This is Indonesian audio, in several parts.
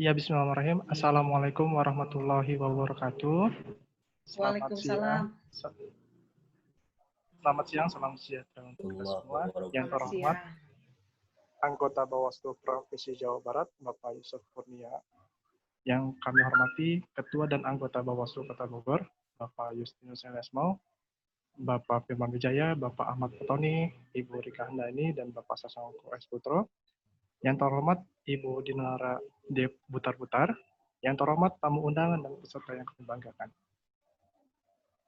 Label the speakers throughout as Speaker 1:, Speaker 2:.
Speaker 1: Ya, bismillahirrahmanirrahim. Assalamualaikum warahmatullahi wabarakatuh. Selamat siang.
Speaker 2: Waalaikumsalam.
Speaker 1: Selamat siang, salam sejahtera untuk kita semua. Yang
Speaker 2: Selamat
Speaker 1: terhormat
Speaker 2: siang.
Speaker 1: anggota Bawaslu Provinsi Jawa Barat, Bapak Yusuf Kurnia. Yang kami hormati Ketua dan anggota Bawaslu Kota Bogor, Bapak Justinus Lesmo, Bapak Firman Wijaya, Bapak Ahmad Petoni, Ibu Rika Handani, dan Bapak Sasongko S. Putro. Yang terhormat Ibu Dinara D. Butar-Butar. Yang terhormat tamu undangan dan peserta yang kami banggakan.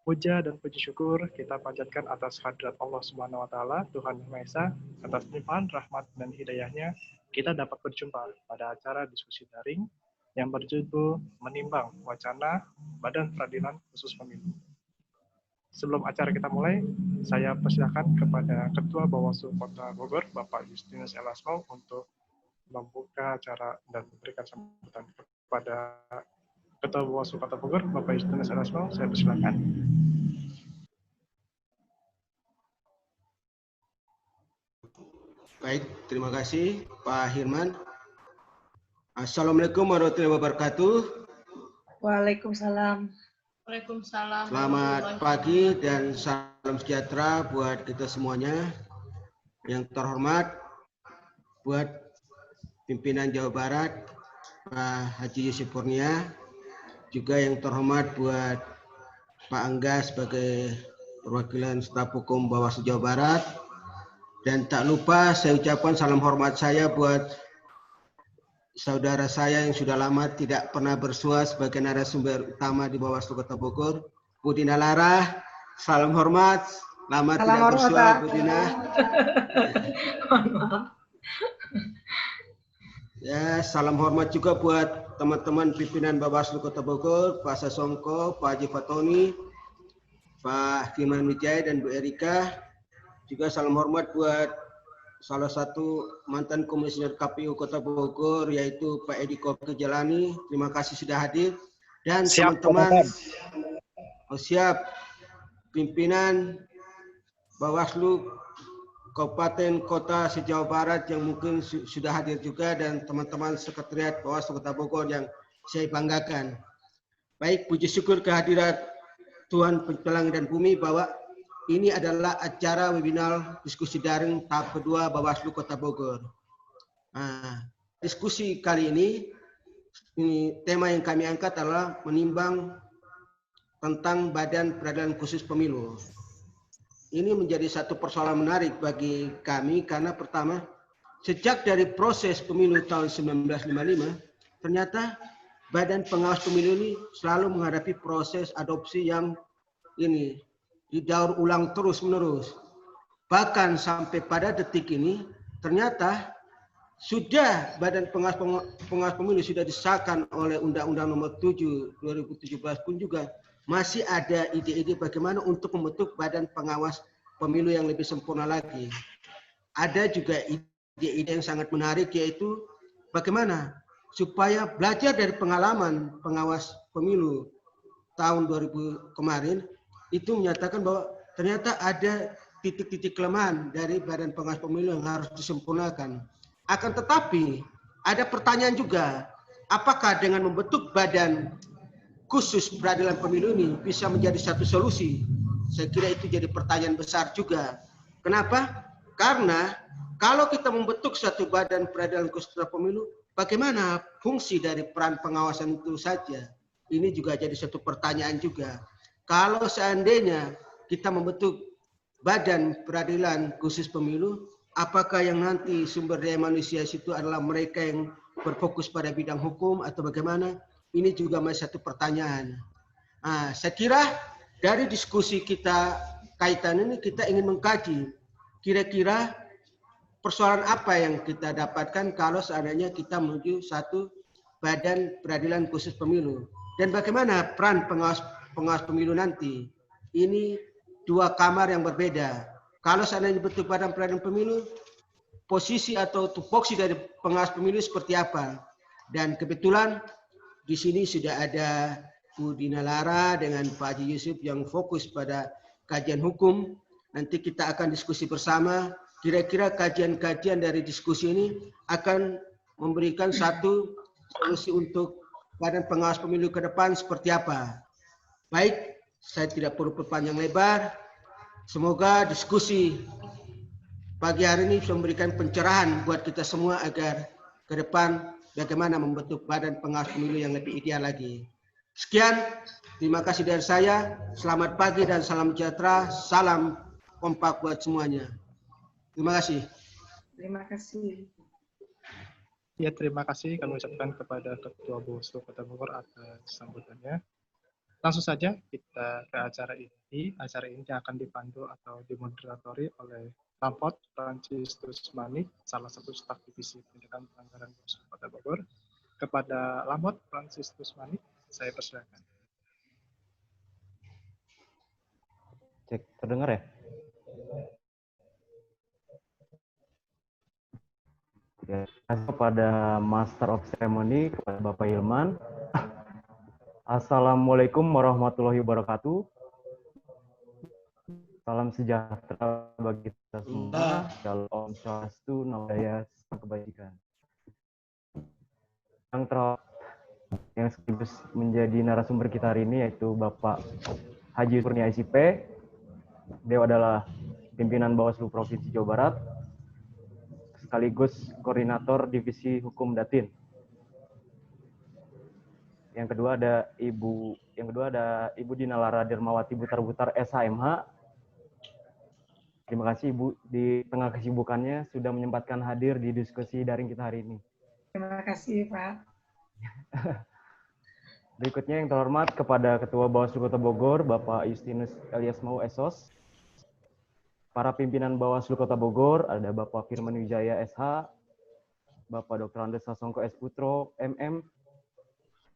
Speaker 1: Puja dan puji syukur kita panjatkan atas hadirat Allah Subhanahu wa taala, Tuhan Yang Maha Esa, atas limpahan rahmat dan hidayahnya kita dapat berjumpa pada acara diskusi daring yang berjudul Menimbang Wacana Badan Peradilan Khusus Pemilu. Sebelum acara kita mulai, saya persilakan kepada Ketua Bawaslu Kota Bogor, Bapak Justinus Elasmo, untuk membuka acara dan memberikan sambutan kepada Ketua Bawaslu Kota Bogor, Bapak Justinus Elasmo. Saya persilakan.
Speaker 3: Baik, terima kasih Pak Hirman. Assalamualaikum warahmatullahi wabarakatuh.
Speaker 2: Waalaikumsalam.
Speaker 4: Waalaikumsalam.
Speaker 3: Selamat pagi dan salam sejahtera buat kita semuanya. Yang terhormat buat pimpinan Jawa Barat, Pak Haji Yusuf Kurnia. Juga yang terhormat buat Pak Angga sebagai perwakilan staf hukum Bawaslu Jawa Barat. Dan tak lupa saya ucapkan salam hormat saya buat saudara saya yang sudah lama tidak pernah bersua sebagai narasumber utama di Bawaslu Kota Bogor, Bu Dina Lara. Salam hormat, lama
Speaker 2: Salam
Speaker 3: tidak
Speaker 2: hormat,
Speaker 3: bersua
Speaker 2: Pak.
Speaker 3: Bu Dina. Ya, salam hormat juga buat teman-teman pimpinan Bawaslu Kota Bogor, Pak Sasongko, Pak Haji Fatoni, Pak Firman Wijaya dan Bu Erika. Juga salam hormat buat salah satu mantan komisioner KPU Kota Bogor, yaitu Pak Edi Kopi Jalani. Terima kasih sudah hadir. Dan teman-teman, siap pimpinan Bawaslu Kabupaten Kota se-Jawa Barat yang mungkin sudah hadir juga, dan teman-teman sekretariat Bawaslu Kota Bogor yang saya banggakan. Baik, puji syukur kehadirat Tuhan Pencipta Langit dan Bumi bahwa ini adalah acara webinar diskusi daring tahap kedua Bawaslu Kota Bogor. Nah, diskusi kali ini tema yang kami angkat adalah menimbang tentang Badan Peradilan Khusus Pemilu. Ini menjadi satu persoalan menarik bagi kami karena pertama, sejak dari proses pemilu tahun 1955, ternyata Badan Pengawas Pemilu ini selalu menghadapi proses adopsi yang ini didaur ulang terus-menerus. Bahkan sampai pada detik ini, ternyata sudah Badan Pengawas Pemilu sudah disahkan oleh Undang-Undang Nomor 7 2017 pun juga masih ada ide-ide bagaimana untuk membentuk Badan Pengawas Pemilu yang lebih sempurna lagi. Ada juga ide-ide yang sangat menarik, yaitu bagaimana supaya belajar dari pengalaman pengawas pemilu tahun 2000 kemarin, itu menyatakan bahwa ternyata ada titik-titik kelemahan dari Badan Pengawas Pemilu yang harus disempurnakan. Akan tetapi ada pertanyaan juga, apakah dengan membentuk Badan Khusus Peradilan Pemilu ini bisa menjadi satu solusi? Saya kira itu jadi pertanyaan besar juga. Kenapa? Karena kalau kita membentuk satu Badan Peradilan Khusus Pemilu, bagaimana fungsi dari peran pengawasan itu saja? Ini juga jadi satu pertanyaan juga. Kalau seandainya kita membentuk Badan Peradilan Khusus Pemilu, apakah yang nanti sumber daya manusia itu adalah mereka yang berfokus pada bidang hukum atau bagaimana? Ini juga masih satu pertanyaan. Nah, saya kira dari diskusi kita kaitan ini kita ingin mengkaji kira-kira persoalan apa yang kita dapatkan kalau seandainya kita menuju satu Badan Peradilan Khusus Pemilu. Dan bagaimana peran pengawas pemilu nanti. Ini dua kamar yang berbeda. Kalau seandainya bentuk Badan Peradilan Pemilu, posisi atau tupoksi dari pengawas pemilu seperti apa? Dan kebetulan di sini sudah ada Bu Dina Lara dengan Pak Haji Yusuf yang fokus pada kajian hukum. Nanti kita akan diskusi bersama. Kira-kira kajian-kajian dari diskusi ini akan memberikan satu solusi untuk Badan Pengawas Pemilu ke depan seperti apa. Baik, saya tidak perlu berpanjang lebar. Semoga diskusi pagi hari ini bisa memberikan pencerahan buat kita semua agar ke depan bagaimana membentuk Badan Pengawas Pemilu yang lebih ideal lagi. Sekian, terima kasih dari saya. Selamat pagi dan salam sejahtera. Salam kompak buat semuanya. Terima kasih.
Speaker 2: Terima kasih.
Speaker 1: Ya, terima kasih kami ucapkan kepada Ketua Bawaslu Kota Bogor atas sambutannya. Langsung saja kita ke acara ini. Acara ini akan dipandu atau dimoderatori oleh Lampot Francis Tusmani, salah satu staf divisi pencegahan pelanggaran Bawaslu Kota Bogor. Kepada Lampot Francis Tusmani, saya persilakan.
Speaker 4: Cek, terdengar ya? Ya, kepada Master of Ceremony, kepada Bapak Ilman. Assalamualaikum warahmatullahi wabarakatuh. Salam sejahtera bagi kita semua. Shalom Swastiastu, Namo Buddhaya, Salam Kebajikan. Yang terhormat, yang sekaligus menjadi narasumber kita hari ini yaitu Bapak Haji Kurnia SIP. Beliau adalah pimpinan Bawaslu Provinsi Jawa Barat, sekaligus koordinator Divisi Hukum Datin. Yang kedua ada Ibu Dina Lara Dermawati Butar-Butar SHMH. Terima kasih Ibu di tengah kesibukannya sudah menyempatkan hadir di diskusi daring kita hari ini.
Speaker 2: Terima kasih, Pak.
Speaker 4: Berikutnya yang terhormat kepada Ketua Bawaslu Kota Bogor, Bapak Justinus Elias Mau SOS. Para pimpinan Bawaslu Kota Bogor, ada Bapak Firman Wijaya SH, Bapak Dr. Andes Sasongko S. Putro, MM,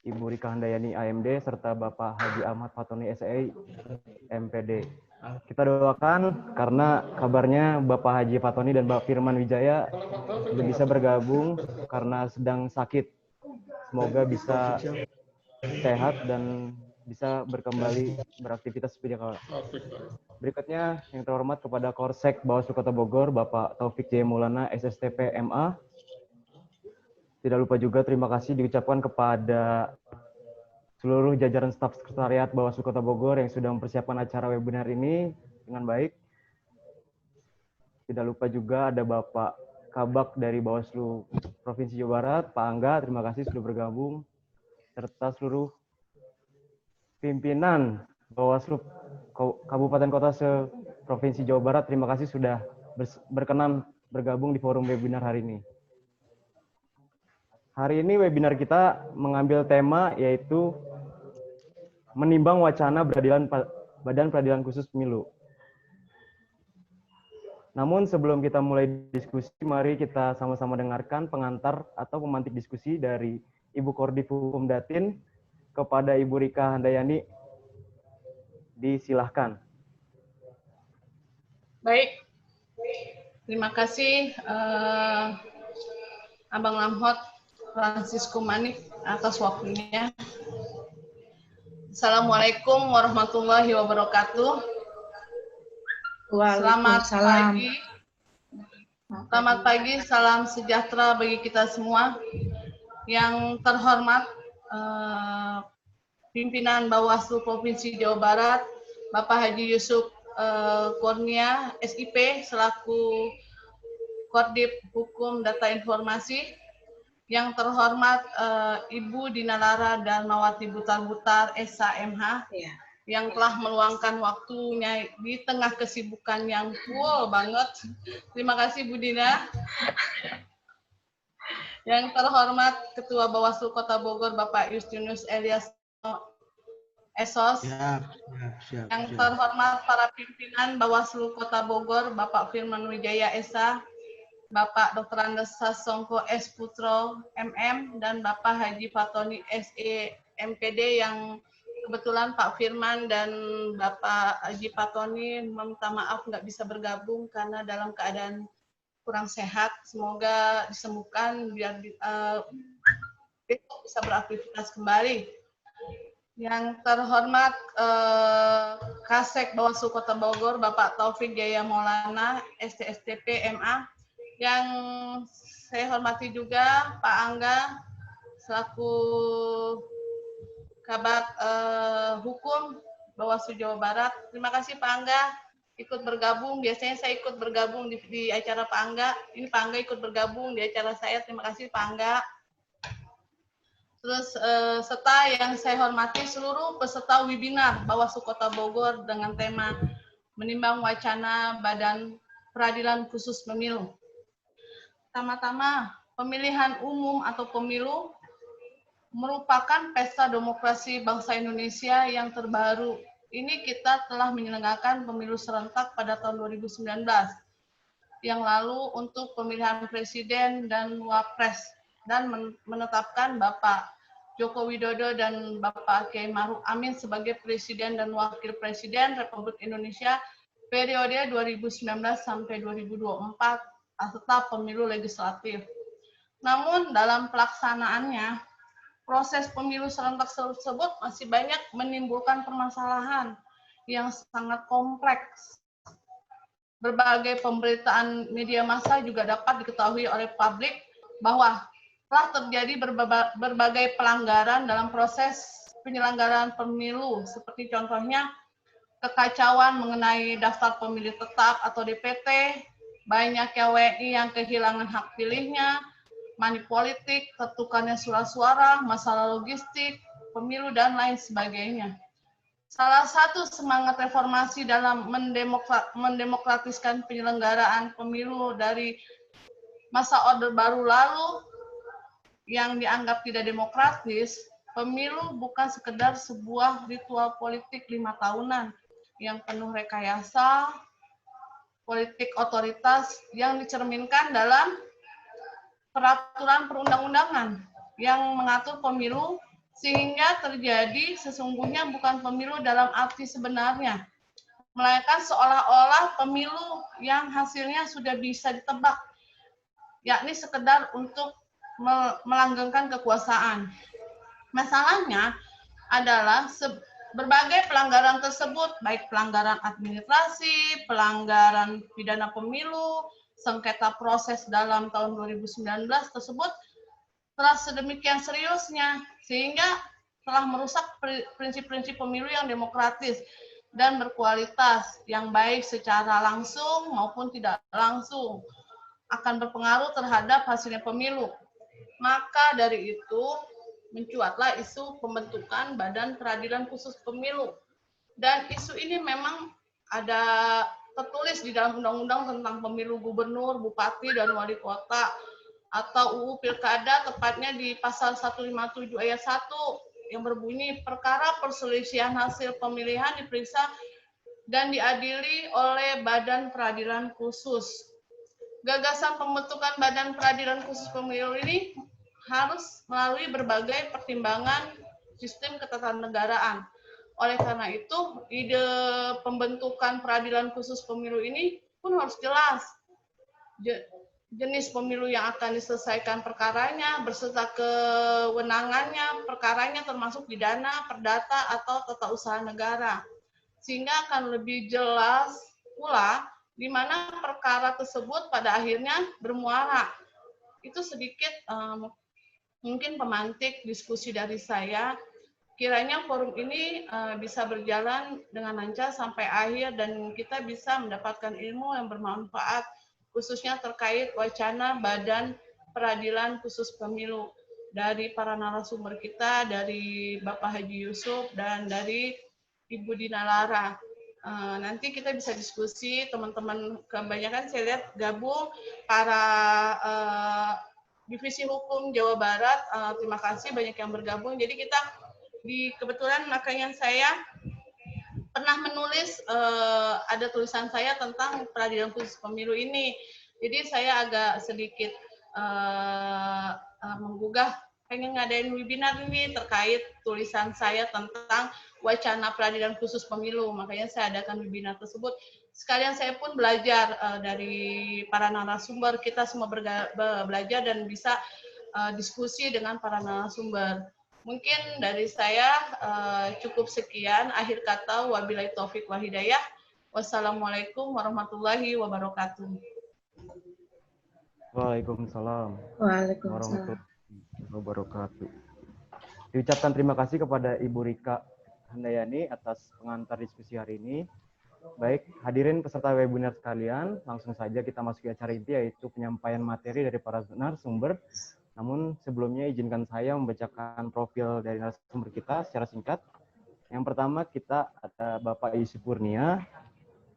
Speaker 4: Ibu Rika Handayani AMD, serta Bapak Haji Ahmad Fatoni SE, MPD. Kita doakan karena kabarnya Bapak Haji Fatoni dan Bapak Firman Wijaya sudah bisa bergabung karena sedang sakit. Semoga bisa sehat dan bisa kembali beraktivitas seperti kala. Berikutnya yang terhormat kepada Korsek Bawaslu Kota Bogor, Bapak Taufik J. Maulana, SSTP MA. Tidak lupa juga terima kasih diucapkan kepada seluruh jajaran staf sekretariat Bawaslu Kota Bogor yang sudah mempersiapkan acara webinar ini dengan baik. Tidak lupa juga ada Bapak Kabak dari Bawaslu Provinsi Jawa Barat, Pak Angga, terima kasih sudah bergabung, serta seluruh pimpinan Bawaslu Kabupaten Kota se-Provinsi Jawa Barat, terima kasih sudah berkenan bergabung di forum webinar hari ini. Hari ini webinar kita mengambil tema yaitu menimbang wacana Badan Peradilan Khusus Pemilu. Namun sebelum kita mulai diskusi, mari kita sama-sama dengarkan pengantar atau pemantik diskusi dari Ibu Koordif Hukum Datin kepada Ibu Rika Handayani. Disilahkan.
Speaker 5: Baik, terima kasih Abang Lamhot Francisco Manik atas waktunya. Assalamualaikum warahmatullahi wabarakatuh. Selamat pagi. Selamat pagi, salam sejahtera bagi kita semua. Yang terhormat pimpinan Bawaslu Provinsi Jawa Barat, Bapak Haji Yusuf Kurnia SIP selaku Koordif Hukum Data Informasi. Yang terhormat Ibu Dina Lara Darmawati Butar-Butar SHMH yang telah meluangkan waktunya di tengah kesibukan yang full banget. Terima kasih Bu Dina. Yang terhormat Ketua Bawaslu Kota Bogor Bapak Justinus Elias SOS. Yang terhormat para pimpinan Bawaslu Kota Bogor Bapak Firman Wijaya SH, Bapak Dr. Andes Sasongko S. Putro MM, dan Bapak Haji Fatoni SE MPD yang kebetulan Pak Firman dan Bapak Haji Fatoni meminta maaf nggak bisa bergabung karena dalam keadaan kurang sehat. Semoga disembuhkan biar bisa beraktivitas kembali. Yang terhormat Kasek Bawaslu Kota Bogor Bapak Taufik Jaya Maulana STSTP MA. Yang saya hormati juga Pak Angga selaku Kabak Hukum Bawaslu Jawa Barat. Terima kasih Pak Angga ikut bergabung. Biasanya saya ikut bergabung di acara Pak Angga. Ini Pak Angga ikut bergabung di acara saya. Terima kasih Pak Angga. Terus serta yang saya hormati seluruh peserta webinar Bawaslu Kota Bogor dengan tema menimbang wacana Badan Peradilan Khusus Pemilu. Pertama-tama, pemilihan umum atau pemilu merupakan pesta demokrasi bangsa Indonesia yang terbaru. Ini kita telah menyelenggarakan pemilu serentak pada tahun 2019 yang lalu untuk pemilihan presiden dan wapres dan menetapkan Bapak Joko Widodo dan Bapak Kiai Maruf Amin sebagai presiden dan wakil presiden Republik Indonesia periode 2019 sampai 2024 serta pemilu legislatif. Namun dalam pelaksanaannya proses pemilu serentak tersebut masih banyak menimbulkan permasalahan yang sangat kompleks. Berbagai pemberitaan media massa juga dapat diketahui oleh publik bahwa telah terjadi berbagai pelanggaran dalam proses penyelenggaraan pemilu, seperti contohnya kekacauan mengenai daftar pemilih tetap atau DPT, banyaknya WNI yang kehilangan hak pilihnya, money politik, tertukarnya surat suara, masalah logistik, pemilu, dan lain sebagainya. Salah satu semangat reformasi dalam mendemokratiskan penyelenggaraan pemilu dari masa Orde Baru lalu yang dianggap tidak demokratis, pemilu bukan sekedar sebuah ritual politik 5 tahunan yang penuh rekayasa, politik otoritas yang dicerminkan dalam peraturan perundang-undangan yang mengatur pemilu sehingga terjadi sesungguhnya bukan pemilu dalam arti sebenarnya, melainkan seolah-olah pemilu yang hasilnya sudah bisa ditebak, yakni sekedar untuk melanggengkan kekuasaan. Masalahnya adalah berbagai pelanggaran tersebut, baik pelanggaran administrasi, pelanggaran pidana pemilu, sengketa proses dalam tahun 2019 tersebut telah sedemikian seriusnya sehingga telah merusak prinsip-prinsip pemilu yang demokratis dan berkualitas yang baik secara langsung maupun tidak langsung akan berpengaruh terhadap hasilnya pemilu. Maka dari itu mencuatlah isu pembentukan Badan Peradilan Khusus Pemilu. Dan isu ini memang ada tertulis di dalam undang-undang tentang pemilu gubernur, bupati, dan wali kota atau UU Pilkada, tepatnya di pasal 157 ayat 1 yang berbunyi perkara perselisihan hasil pemilihan diperiksa dan diadili oleh Badan Peradilan Khusus. Gagasan pembentukan Badan Peradilan Khusus Pemilu ini harus melalui berbagai pertimbangan sistem ketatanegaraan. Oleh karena itu, ide pembentukan peradilan khusus pemilu ini pun harus jelas. Jenis pemilu yang akan diselesaikan perkaranya, beserta kewenangannya, perkaranya termasuk pidana, perdata, atau tata usaha negara. Sehingga akan lebih jelas pula di mana perkara tersebut pada akhirnya bermuara. Itu sedikit mungkin pemantik diskusi dari saya. Kiranya forum ini bisa berjalan dengan lancar sampai akhir dan kita bisa mendapatkan ilmu yang bermanfaat, khususnya terkait wacana Badan Peradilan Khusus Pemilu dari para narasumber kita, dari Bapak Haji Yusuf dan dari Ibu Dina Lara. Nanti kita bisa diskusi, teman-teman kebanyakan saya lihat gabung para Divisi Hukum Jawa Barat. Terima kasih banyak yang bergabung. Jadi kita kebetulan makanya saya pernah menulis ada tulisan saya tentang peradilan khusus pemilu ini. Jadi saya agak sedikit menggugah pengen ngadain webinar ini terkait tulisan saya tentang wacana peradilan khusus pemilu. Makanya saya adakan webinar tersebut. Sekalian saya pun belajar dari para narasumber. Kita semua belajar dan bisa diskusi dengan para narasumber. Mungkin dari saya cukup sekian. Akhir kata, wabillahi taufik wal hidayah. Wassalamualaikum warahmatullahi wabarakatuh.
Speaker 4: Waalaikumsalam.
Speaker 2: Waalaikumsalam.
Speaker 4: wabarakatuh. Diucapkan terima kasih kepada Ibu Rika Handayani atas pengantar diskusi hari ini. Baik, hadirin peserta webinar sekalian, langsung saja kita masuk ke acara inti, yaitu penyampaian materi dari para narasumber. Namun sebelumnya izinkan saya membacakan profil dari narasumber kita secara singkat. Yang pertama kita ada Bapak Yusuf Kurnia.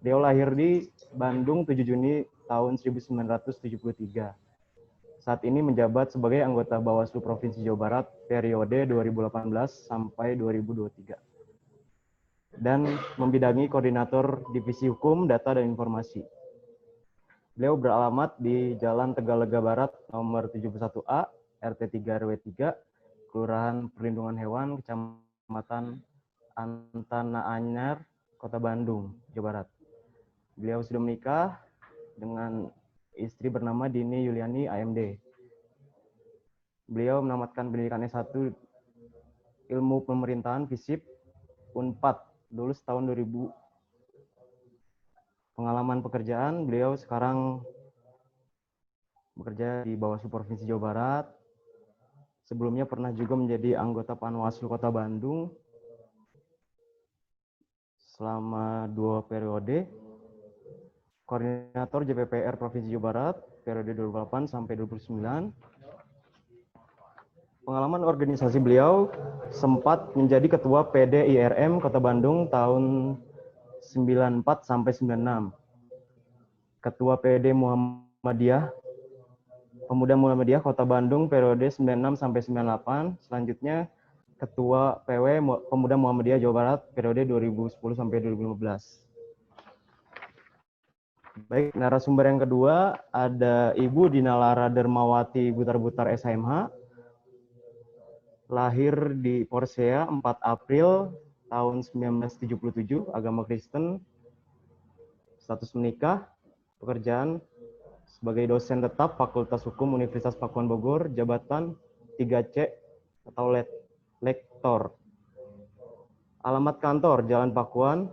Speaker 4: Beliau lahir di Bandung 7 Juni tahun 1973. Saat ini menjabat sebagai anggota Bawaslu Provinsi Jawa Barat periode 2018 sampai 2023. Dan membidangi koordinator Divisi Hukum, Data, dan Informasi. Beliau beralamat di Jalan Tegalega Barat nomor 71A, RT 3 RW 3, Kelurahan Perlindungan Hewan, Kecamatan Antana Anyar, Kota Bandung, Jawa Barat. Beliau sudah menikah dengan istri bernama Dini Yuliani AMD. Beliau menamatkan pendidikan S1 Ilmu Pemerintahan FISIP Unpad, lulus tahun 2000. Pengalaman pekerjaan, beliau sekarang bekerja di Bawaslu Provinsi Jawa Barat. Sebelumnya pernah juga menjadi anggota Panwaslu Kota Bandung selama 2 periode. Koordinator JPPR Provinsi Jawa Barat periode 2008 sampai 2009. Pengalaman organisasi beliau sempat menjadi ketua PD IRM Kota Bandung tahun 94 sampai 96. Ketua PD Muhammadiyah Pemuda Muhammadiyah Kota Bandung periode 96 sampai 98. Selanjutnya Ketua PW Pemuda Muhammadiyah Jawa Barat periode 2010 sampai 2015. Baik, narasumber yang kedua ada Ibu Dinalara Dermawati Butar-Butar SHMH. Lahir di Porsea 4 April tahun 1977, agama Kristen, status menikah, pekerjaan sebagai dosen tetap Fakultas Hukum Universitas Pakuan Bogor, jabatan 3C atau lektor. Alamat kantor Jalan Pakuan,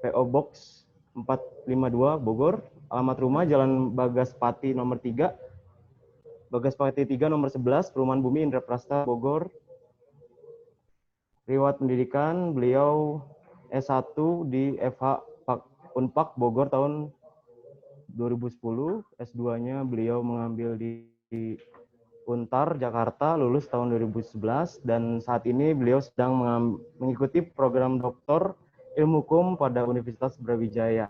Speaker 4: PO Box 452 Bogor. Alamat rumah Jalan Bagaspati nomor 3, Bagaspati 3 nomor 11, Perumahan Bumi Indraprasta Bogor. Riwayat pendidikan beliau S1 di FH Unpak Bogor tahun 2010, S2-nya beliau mengambil di Untar Jakarta, lulus tahun 2011, dan saat ini beliau sedang mengikuti program doktor Ilmu Hukum pada Universitas Brawijaya.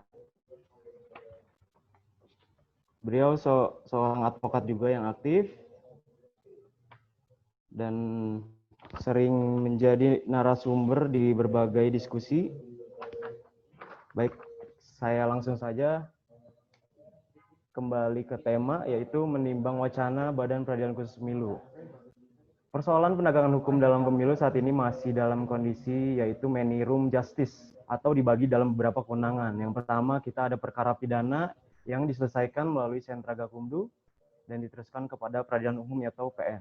Speaker 4: Beliau seorang advokat juga yang aktif dan sering menjadi narasumber di berbagai diskusi. Baik, saya langsung saja kembali ke tema, yaitu menimbang wacana Badan Peradilan Khusus Pemilu. Persoalan penegakan hukum dalam pemilu saat ini masih dalam kondisi yaitu many room justice atau dibagi dalam beberapa kewenangan. Yang pertama, kita ada perkara pidana yang diselesaikan melalui Sentra Gakumdu dan diteruskan kepada Peradilan Umum atau PN.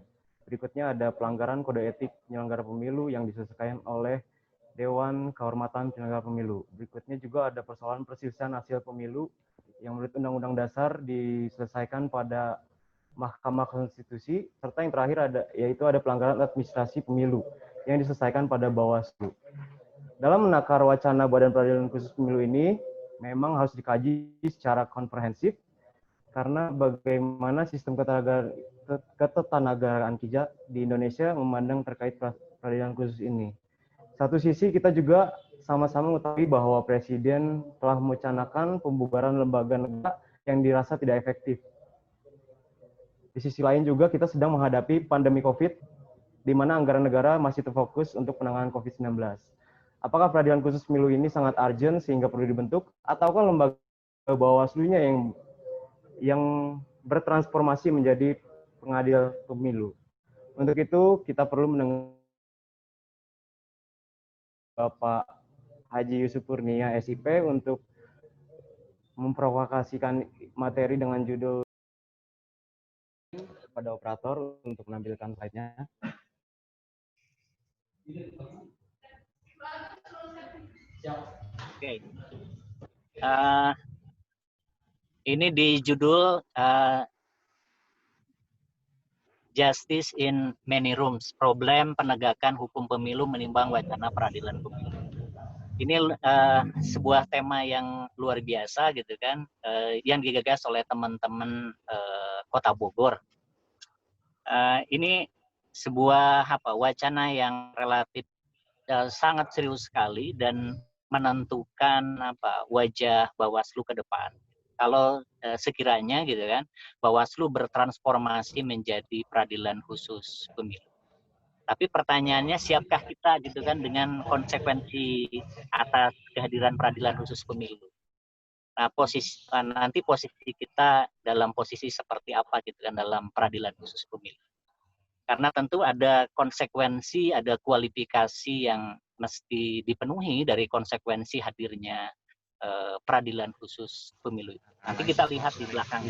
Speaker 4: Berikutnya ada pelanggaran kode etik penyelenggara pemilu yang diselesaikan oleh Dewan Kehormatan Penyelenggara Pemilu. Berikutnya juga ada persoalan perselisihan hasil pemilu yang menurut Undang-Undang Dasar diselesaikan pada Mahkamah Konstitusi, serta yang terakhir yaitu ada pelanggaran administrasi pemilu yang diselesaikan pada Bawaslu. Dalam menakar wacana Badan Peradilan Khusus Pemilu ini memang harus dikaji secara komprehensif karena bagaimana sistem ketatanegaraan kita di Indonesia memandang terkait peradilan khusus ini. Satu sisi kita juga sama-sama mengetahui bahwa Presiden telah merencanakan pembubaran lembaga negara yang dirasa tidak efektif. Di sisi lain juga kita sedang menghadapi pandemi COVID, di mana anggaran negara masih terfokus untuk penanganan COVID-19. Apakah peradilan khusus pemilu ini sangat urgent sehingga perlu dibentuk, ataukah lembaga Bawaslu-nya yang bertransformasi menjadi pengadil pemilu? Untuk itu kita perlu mendengar Bapak Haji Yusuf Kurnia SIP untuk memprovokasikan materi dengan judul kepada operator untuk menampilkan slide-nya.
Speaker 6: Oke. Ini di judul justice in many rooms, problem penegakan hukum pemilu menimbang wacana peradilan pemilu. Ini sebuah tema yang luar biasa gitu kan, yang digagas oleh teman-teman Kota Bogor. Ini sebuah wacana yang relatif sangat serius sekali dan menentukan wajah Bawaslu ke depan. Kalau sekiranya gitu kan, Bawaslu bertransformasi menjadi peradilan khusus pemilu. Tapi pertanyaannya, siapkah kita gitu kan dengan konsekuensi atas kehadiran peradilan khusus pemilu? Nah, nanti posisi kita dalam posisi seperti apa gitu kan dalam peradilan khusus pemilu? Karena tentu ada konsekuensi, ada kualifikasi yang mesti dipenuhi dari konsekuensi hadirnya peradilan khusus pemilu. Nanti kita lihat di belakang.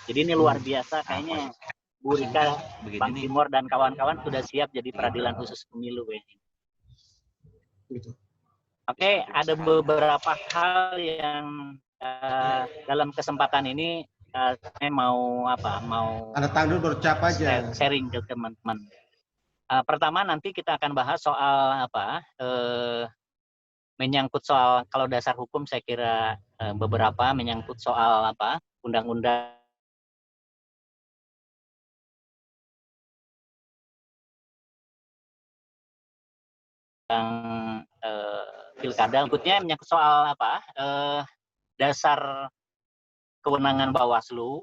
Speaker 6: Jadi ini luar biasa, kayaknya Bu Rika, Bang Timur dan kawan-kawan sudah siap jadi peradilan khusus pemilu. Oke, ada beberapa hal yang dalam kesempatan ini saya mau
Speaker 3: Ada tanggal bercap aja.
Speaker 6: Sharing ke teman-teman. Pertama nanti kita akan bahas soal menyangkut soal, kalau dasar hukum saya kira beberapa menyangkut soal undang-undang pilkada. Berikutnya menyangkut soal dasar kewenangan Bawaslu.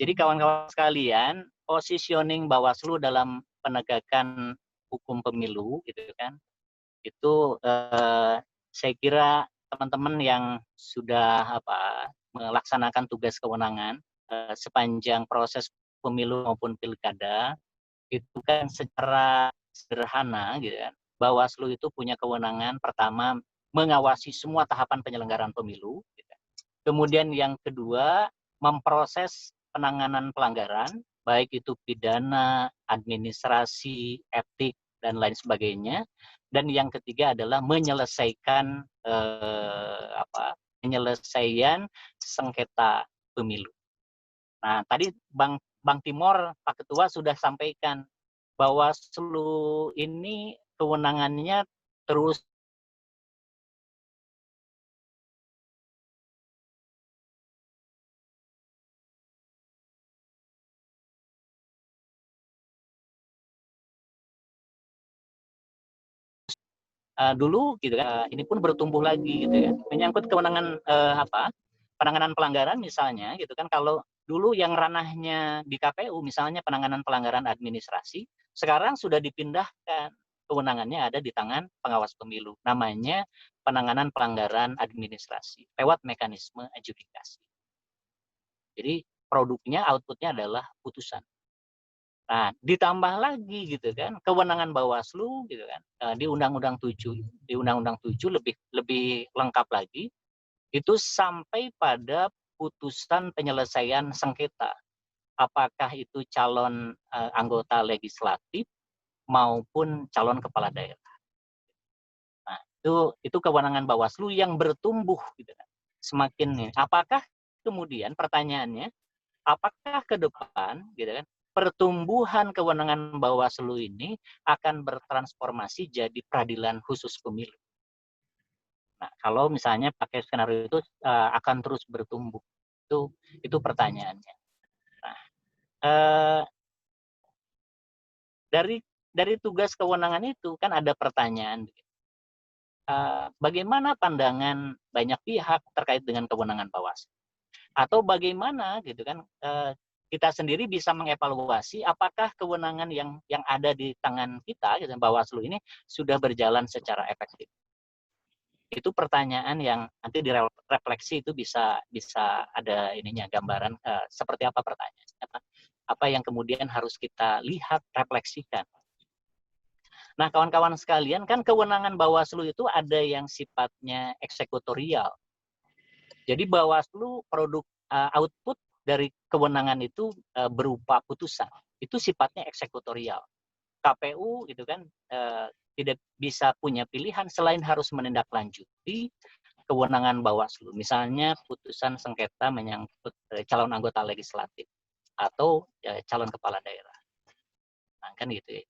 Speaker 6: Jadi kawan-kawan sekalian, positioning Bawaslu dalam penegakan hukum pemilu gitu kan, itu saya kira teman-teman yang sudah melaksanakan tugas kewenangan sepanjang proses pemilu maupun pilkada, itu kan secara sederhana gitu kan, Bawaslu itu punya kewenangan pertama mengawasi semua tahapan penyelenggaraan pemilu gitu. Kemudian yang kedua, memproses penanganan pelanggaran, baik itu pidana, administrasi, etik, dan lain sebagainya. Dan yang ketiga adalah menyelesaikan penyelesaian sengketa pemilu. Nah, tadi Bang Timur, Pak Ketua sudah sampaikan Bawaslu ini kewenangannya terus dulu gitu kan, ini pun bertumbuh lagi gitu ya, menyangkut kewenangan penanganan pelanggaran misalnya gitu kan. Kalau dulu yang ranahnya di KPU misalnya penanganan pelanggaran administrasi, sekarang sudah dipindahkan, kewenangannya ada di tangan pengawas pemilu, namanya penanganan pelanggaran administrasi lewat mekanisme adjudikasi. Jadi produknya, outputnya adalah putusan. Nah, ditambah lagi gitu kan, kewenangan Bawaslu gitu kan, di Undang-Undang 7 lebih lengkap lagi, itu sampai pada putusan penyelesaian sengketa. Apakah itu calon anggota legislatif maupun calon kepala daerah. Nah, itu kewenangan Bawaslu yang bertumbuh gitu kan. Semakin nih, apakah kemudian pertanyaannya, apakah ke depan gitu kan, pertumbuhan kewenangan Bawaslu ini akan bertransformasi jadi peradilan khusus pemilu? Nah, kalau misalnya pakai skenario itu akan terus bertumbuh, itu pertanyaannya. Nah, dari tugas kewenangan itu kan ada pertanyaan, bagaimana pandangan banyak pihak terkait dengan kewenangan Bawaslu? Atau bagaimana gitu kan kita sendiri bisa mengevaluasi apakah kewenangan yang ada di tangan kita gitu, Bawaslu ini sudah berjalan secara efektif. Itu pertanyaan yang nanti direfleksi, itu bisa ada ininya gambaran seperti apa pertanyaannya, apa yang kemudian harus kita lihat, refleksikan. Nah, kawan-kawan sekalian, kan kewenangan Bawaslu itu ada yang sifatnya eksekutorial. Jadi Bawaslu produk output dari kewenangan itu berupa putusan. Itu sifatnya eksekutorial. KPU gitu kan tidak bisa punya pilihan selain harus menindaklanjuti kewenangan Bawaslu. Misalnya putusan sengketa menyangkut calon anggota legislatif atau calon kepala daerah. Nah, kan gitu ya.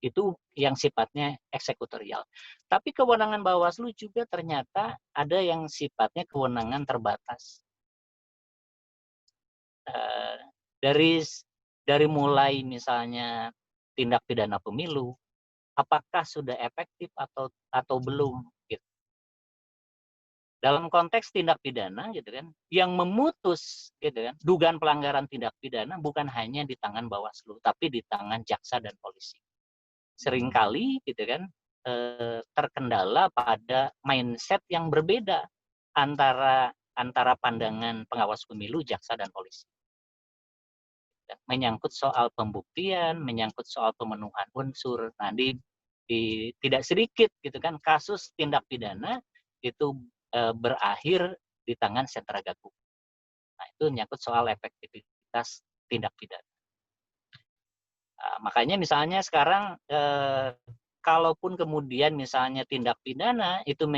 Speaker 6: Itu yang sifatnya eksekutorial. Tapi kewenangan Bawaslu juga ternyata ada yang sifatnya kewenangan terbatas. Dari mulai misalnya tindak pidana pemilu, apakah sudah efektif atau belum? Gitu. Dalam konteks tindak pidana, gitu kan, yang memutus, gitu kan, dugaan pelanggaran tindak pidana bukan hanya di tangan Bawaslu, tapi di tangan jaksa dan polisi. Seringkali gitu kan terkendala pada mindset yang berbeda antara pandangan pengawas pemilu, jaksa dan polisi. Menyangkut soal pembuktian, menyangkut soal pemenuhan unsur. Nah, tidak sedikit gitu kan kasus tindak pidana itu berakhir di tangan sentra gakumdu. Nah, itu menyangkut soal efektivitas tindak pidana. Makanya misalnya sekarang kalaupun kemudian misalnya tindak pidana itu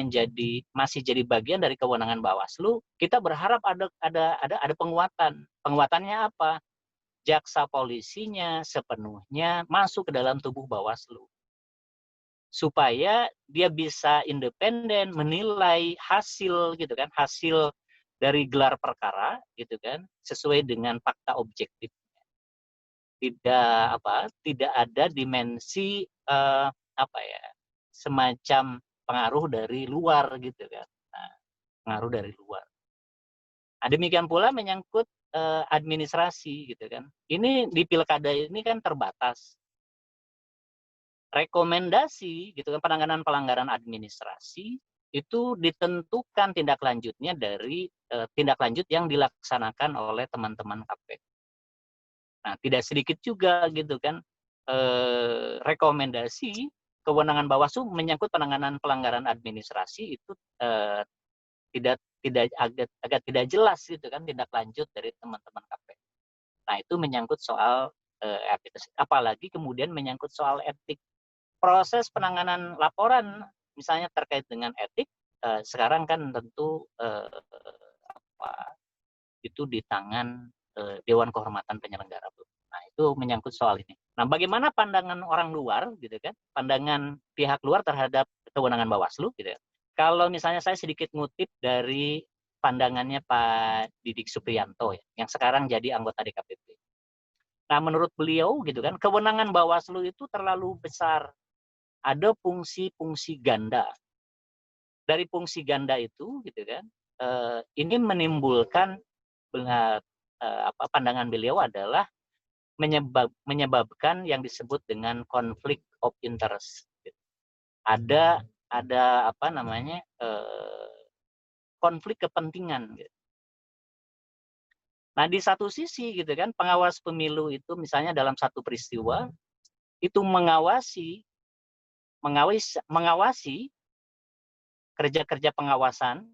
Speaker 6: masih jadi bagian dari kewenangan Bawaslu, kita berharap ada penguatan. Penguatannya apa? Jaksa polisinya sepenuhnya masuk ke dalam tubuh Bawaslu. Supaya dia bisa independen menilai hasil gitu kan, hasil dari gelar perkara gitu kan, sesuai dengan fakta objektif. Tidak ada dimensi semacam pengaruh dari luar gitu kan. Nah, pengaruh dari luar. Nah, demikian pula menyangkut administrasi gitu kan. Ini di pilkada ini kan terbatas. Rekomendasi gitu kan penanganan pelanggaran administrasi itu ditentukan tindak lanjutnya dari tindak lanjut yang dilaksanakan oleh teman-teman KPK. Nah, tidak sedikit juga gitu kan rekomendasi kewenangan Bawaslu menyangkut penanganan pelanggaran administrasi itu agak tidak jelas gitu kan tindak lanjut dari teman-teman KPK. Nah, itu menyangkut soal apalagi kemudian menyangkut soal etik. Proses penanganan laporan misalnya terkait dengan etik sekarang kan tentu itu di tangan Dewan Kehormatan Penyelenggara. Nah, itu menyangkut soal ini. Nah, bagaimana pandangan orang luar, gitu kan? Pandangan pihak luar terhadap kewenangan Bawaslu, gitu ya. Kalau misalnya saya sedikit ngutip dari pandangannya Pak Didik Supriyanto, ya, yang sekarang jadi anggota DKPP. Nah, menurut beliau, gitu kan, kewenangan Bawaslu itu terlalu besar. Ada fungsi-fungsi ganda. Dari fungsi ganda itu, gitu kan, ini menimbulkan pandangan beliau adalah menyebabkan yang disebut dengan konflik of interest. Ada konflik kepentingan. Nah, di satu sisi gitu kan pengawas pemilu itu misalnya dalam satu peristiwa itu mengawasi kerja-kerja pengawasan,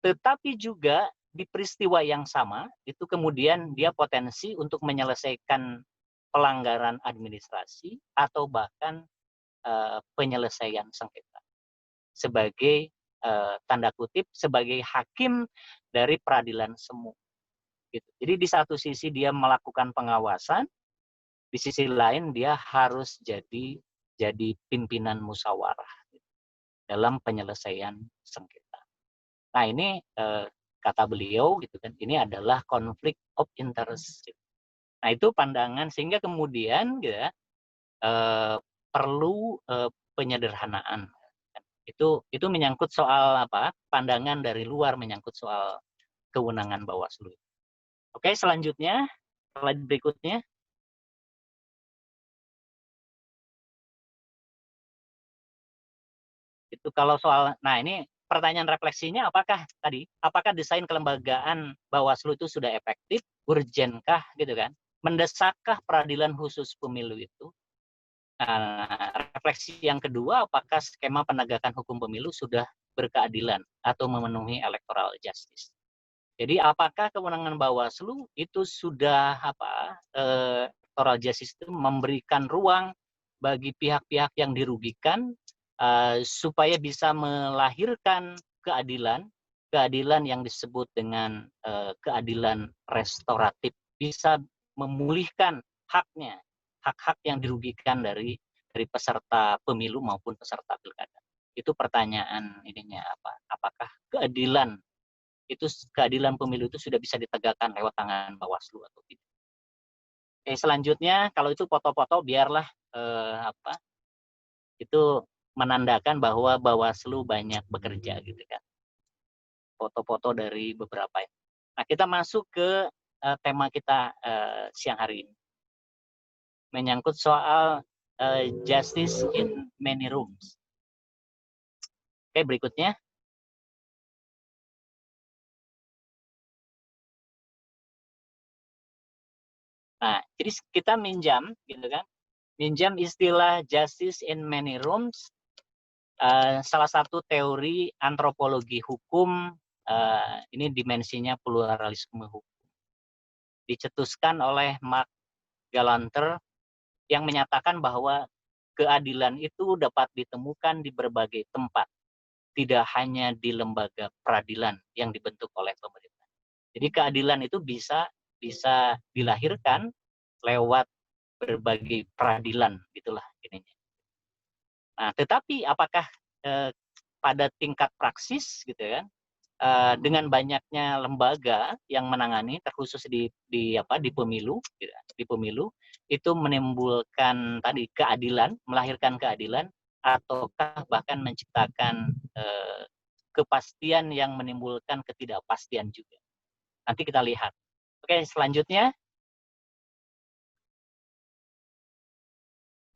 Speaker 6: tetapi juga di peristiwa yang sama, itu kemudian dia potensi untuk menyelesaikan pelanggaran administrasi atau bahkan penyelesaian sengketa. Sebagai tanda kutip, sebagai hakim dari peradilan semu. Gitu. Jadi di satu sisi dia melakukan pengawasan, di sisi lain dia harus jadi pimpinan musyawarah dalam penyelesaian sengketa. Nah, ini kata beliau gitu kan, ini adalah konflik of interest. Nah, itu pandangan sehingga kemudian gitu ya, perlu penyederhanaan. Itu menyangkut soal pandangan dari luar menyangkut soal kewenangan Bawaslu. Oke, selanjutnya slide berikutnya. Itu kalau soal, nah ini pertanyaan refleksinya apakah desain kelembagaan Bawaslu itu sudah efektif, urgenkah gitu kan? Mendesakkah peradilan khusus pemilu itu? Nah, refleksi yang kedua, apakah skema penegakan hukum pemilu sudah berkeadilan atau memenuhi electoral justice? Jadi apakah kewenangan Bawaslu itu sudah electoral justice itu memberikan ruang bagi pihak-pihak yang dirugikan supaya bisa melahirkan keadilan yang disebut dengan keadilan restoratif bisa memulihkan haknya, hak-hak yang dirugikan dari peserta pemilu maupun peserta pilkada. Itu pertanyaan ininya apa? Apakah keadilan pemilu itu sudah bisa ditegakkan lewat tangan Bawaslu atau tidak? Oke, selanjutnya kalau itu foto-foto biarlah itu menandakan bahwa Bawaslu banyak bekerja gitu kan. Foto-foto dari beberapa. Nah, kita masuk ke tema kita siang hari ini. Menyangkut soal justice in many rooms. Oke, berikutnya. Nah, jadi kita minjam, gitu kan? Minjam istilah justice in many rooms, salah satu teori antropologi hukum, ini dimensinya pluralisme hukum. Dicetuskan oleh Mark Galanter yang menyatakan bahwa keadilan itu dapat ditemukan di berbagai tempat, tidak hanya di lembaga peradilan yang dibentuk oleh pemerintah. Jadi keadilan itu bisa dilahirkan lewat berbagai peradilan, gitulah ininya. Nah, tetapi apakah pada tingkat praksis, gitu kan, dengan banyaknya lembaga yang menangani, terkhusus di pemilu, gitu, di pemilu itu menimbulkan tadi keadilan, melahirkan keadilan, ataukah bahkan menciptakan kepastian yang menimbulkan ketidakpastian juga. Nanti kita lihat. Oke, selanjutnya.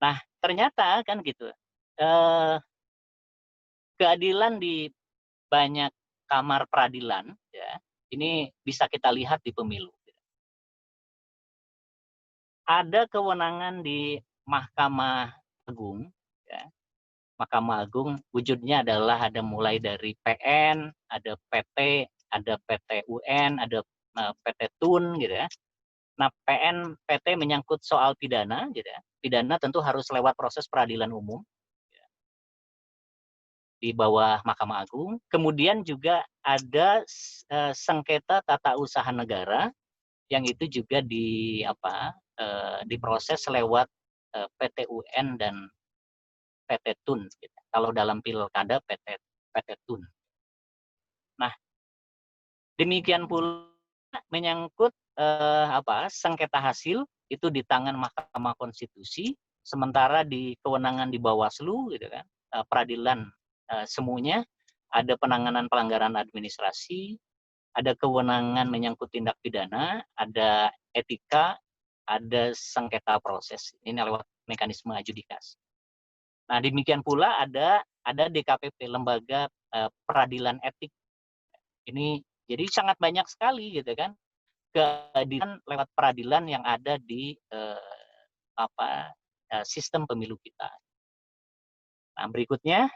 Speaker 6: Nah, ternyata kan gitu. Keadilan di banyak kamar peradilan, ya, ini bisa kita lihat di pemilu. Ada kewenangan di Mahkamah Agung, ya. Mahkamah Agung wujudnya adalah ada mulai dari PN, ada PT, ada PT UN, ada PT TUN, gitu ya. Nah, PN, PT menyangkut soal pidana, gitu ya. Pidana tentu harus lewat proses peradilan umum ya, di bawah Mahkamah Agung. Kemudian juga ada sengketa tata usaha negara yang itu juga diproses lewat PT UN dan PT TUN. Gitu. Kalau dalam pilkada PT TUN. Nah, demikian pula menyangkut sengketa hasil itu di tangan Mahkamah Konstitusi, sementara di kewenangan di Bawaslu, gitu kan, peradilan semuanya ada penanganan pelanggaran administrasi, ada kewenangan menyangkut tindak pidana, ada etika, ada sengketa proses. Ini lewat mekanisme adjudikasi. Nah, demikian pula ada DKPP, lembaga peradilan etik. Ini jadi sangat banyak sekali, gitu kan, keadilan lewat peradilan yang ada di sistem pemilu kita. Nah, berikutnya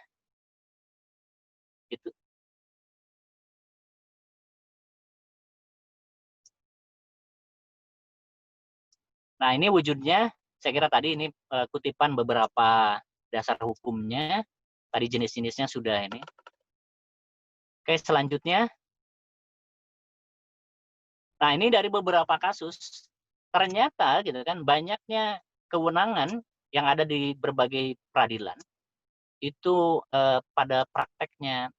Speaker 6: itu. Nah, ini wujudnya, saya kira tadi ini kutipan beberapa dasar hukumnya, tadi jenis-jenisnya sudah ini. Oke, selanjutnya. Nah, ini dari beberapa kasus, ternyata gitu kan, banyaknya kewenangan yang ada di berbagai peradilan, itu pada prakteknya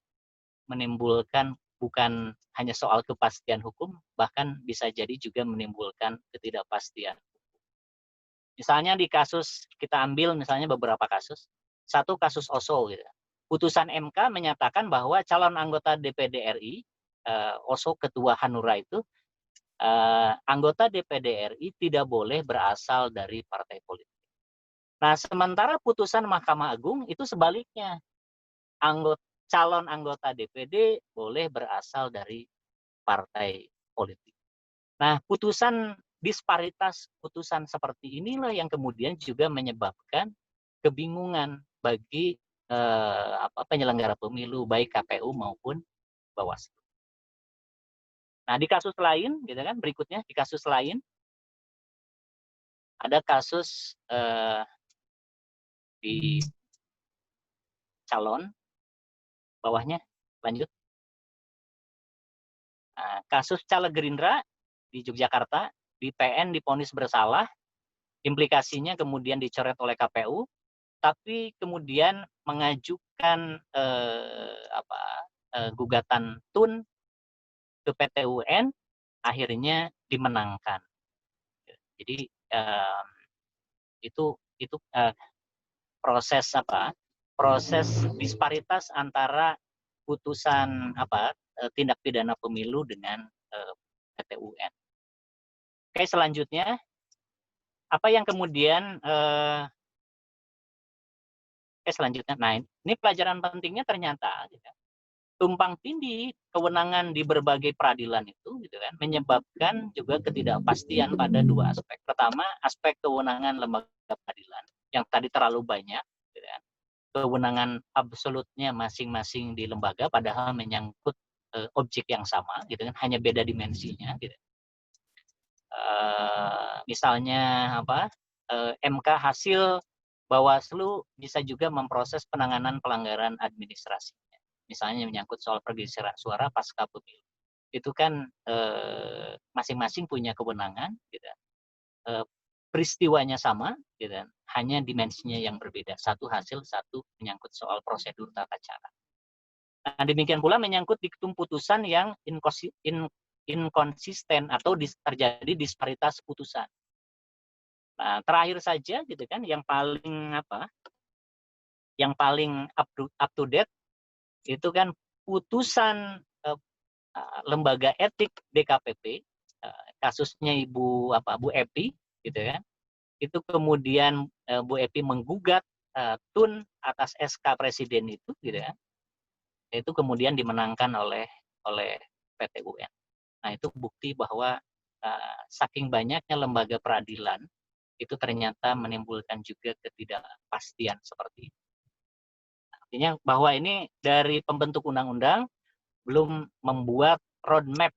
Speaker 6: menimbulkan bukan hanya soal kepastian hukum, bahkan bisa jadi juga menimbulkan ketidakpastian. Misalnya di kasus, kita ambil misalnya beberapa kasus. Satu kasus OSO. Gitu. Putusan MK menyatakan bahwa calon anggota DPD RI, OSO Ketua Hanura itu, anggota DPD RI tidak boleh berasal dari partai politik. Nah, sementara putusan Mahkamah Agung itu sebaliknya. Calon anggota DPD boleh berasal dari partai politik. Nah, disparitas putusan seperti inilah yang kemudian juga menyebabkan kebingungan bagi penyelenggara pemilu, baik KPU maupun Bawaslu. Nah, di kasus lain, gitu kan, berikutnya di kasus lain ada kasus di calon, bawahnya, lanjut. Nah, kasus caleg Gerindra di Yogyakarta di PN divonis bersalah, implikasinya kemudian dicoret oleh KPU, tapi kemudian mengajukan gugatan TUN ke PT UN, akhirnya dimenangkan. Jadi itu proses disparitas antara putusan tindak pidana pemilu dengan PT UN. Oke, selanjutnya apa yang kemudian nah ini pelajaran pentingnya ternyata gitu, tumpang tindih kewenangan di berbagai peradilan itu gitu kan menyebabkan juga ketidakpastian pada dua aspek. Pertama, aspek kewenangan lembaga peradilan yang tadi terlalu banyak gitu kan. Kewenangan absolutnya masing-masing di lembaga padahal menyangkut objek yang sama gitu kan, hanya beda dimensinya gitu. Misalnya MK hasil Bawaslu bisa juga memproses penanganan pelanggaran administrasi. Misalnya menyangkut soal pergeseran suara pasca pemilu. Itu kan masing-masing punya kewenangan gitu. Peristiwanya sama gitu, hanya dimensinya yang berbeda. Satu hasil, satu menyangkut soal prosedur tata cara. Nah, demikian pula menyangkut diktum putusan yang inkonsisten atau terjadi disparitas putusan. Nah, terakhir saja gitu kan yang paling up to date itu kan putusan lembaga etik DKPP, kasusnya Bu Epi gitu kan. Itu kemudian Bu Epi menggugat TUN atas SK Presiden itu gitu kan. Itu kemudian dimenangkan oleh PT UN. Nah, itu bukti bahwa saking banyaknya lembaga peradilan itu ternyata menimbulkan juga ketidakpastian seperti itu. Artinya bahwa ini dari pembentuk undang-undang belum membuat roadmap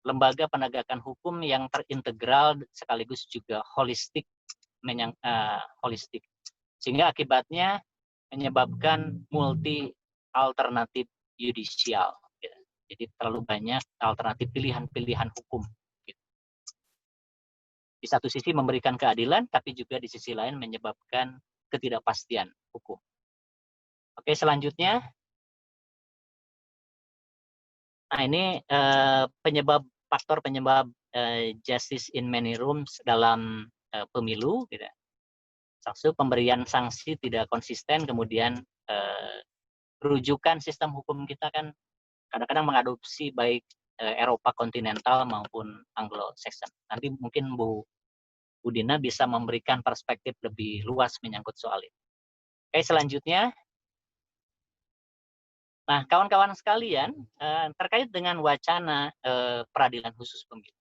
Speaker 6: lembaga penegakan hukum yang terintegral sekaligus juga holistik, sehingga akibatnya menyebabkan multi alternatif yudisial. Jadi terlalu banyak alternatif pilihan-pilihan hukum. Di satu sisi memberikan keadilan, tapi juga di sisi lain menyebabkan ketidakpastian hukum. Oke, selanjutnya. Nah, ini faktor penyebab justice in many rooms dalam pemilu. Gitu. Satu, pemberian sanksi tidak konsisten, kemudian rujukan sistem hukum kita kan kadang-kadang mengadopsi baik Eropa kontinental maupun Anglo-Saxon. Nanti mungkin Bu Dina bisa memberikan perspektif lebih luas menyangkut soal itu. Oke, selanjutnya. Nah, kawan-kawan sekalian, terkait dengan wacana peradilan khusus pemilu.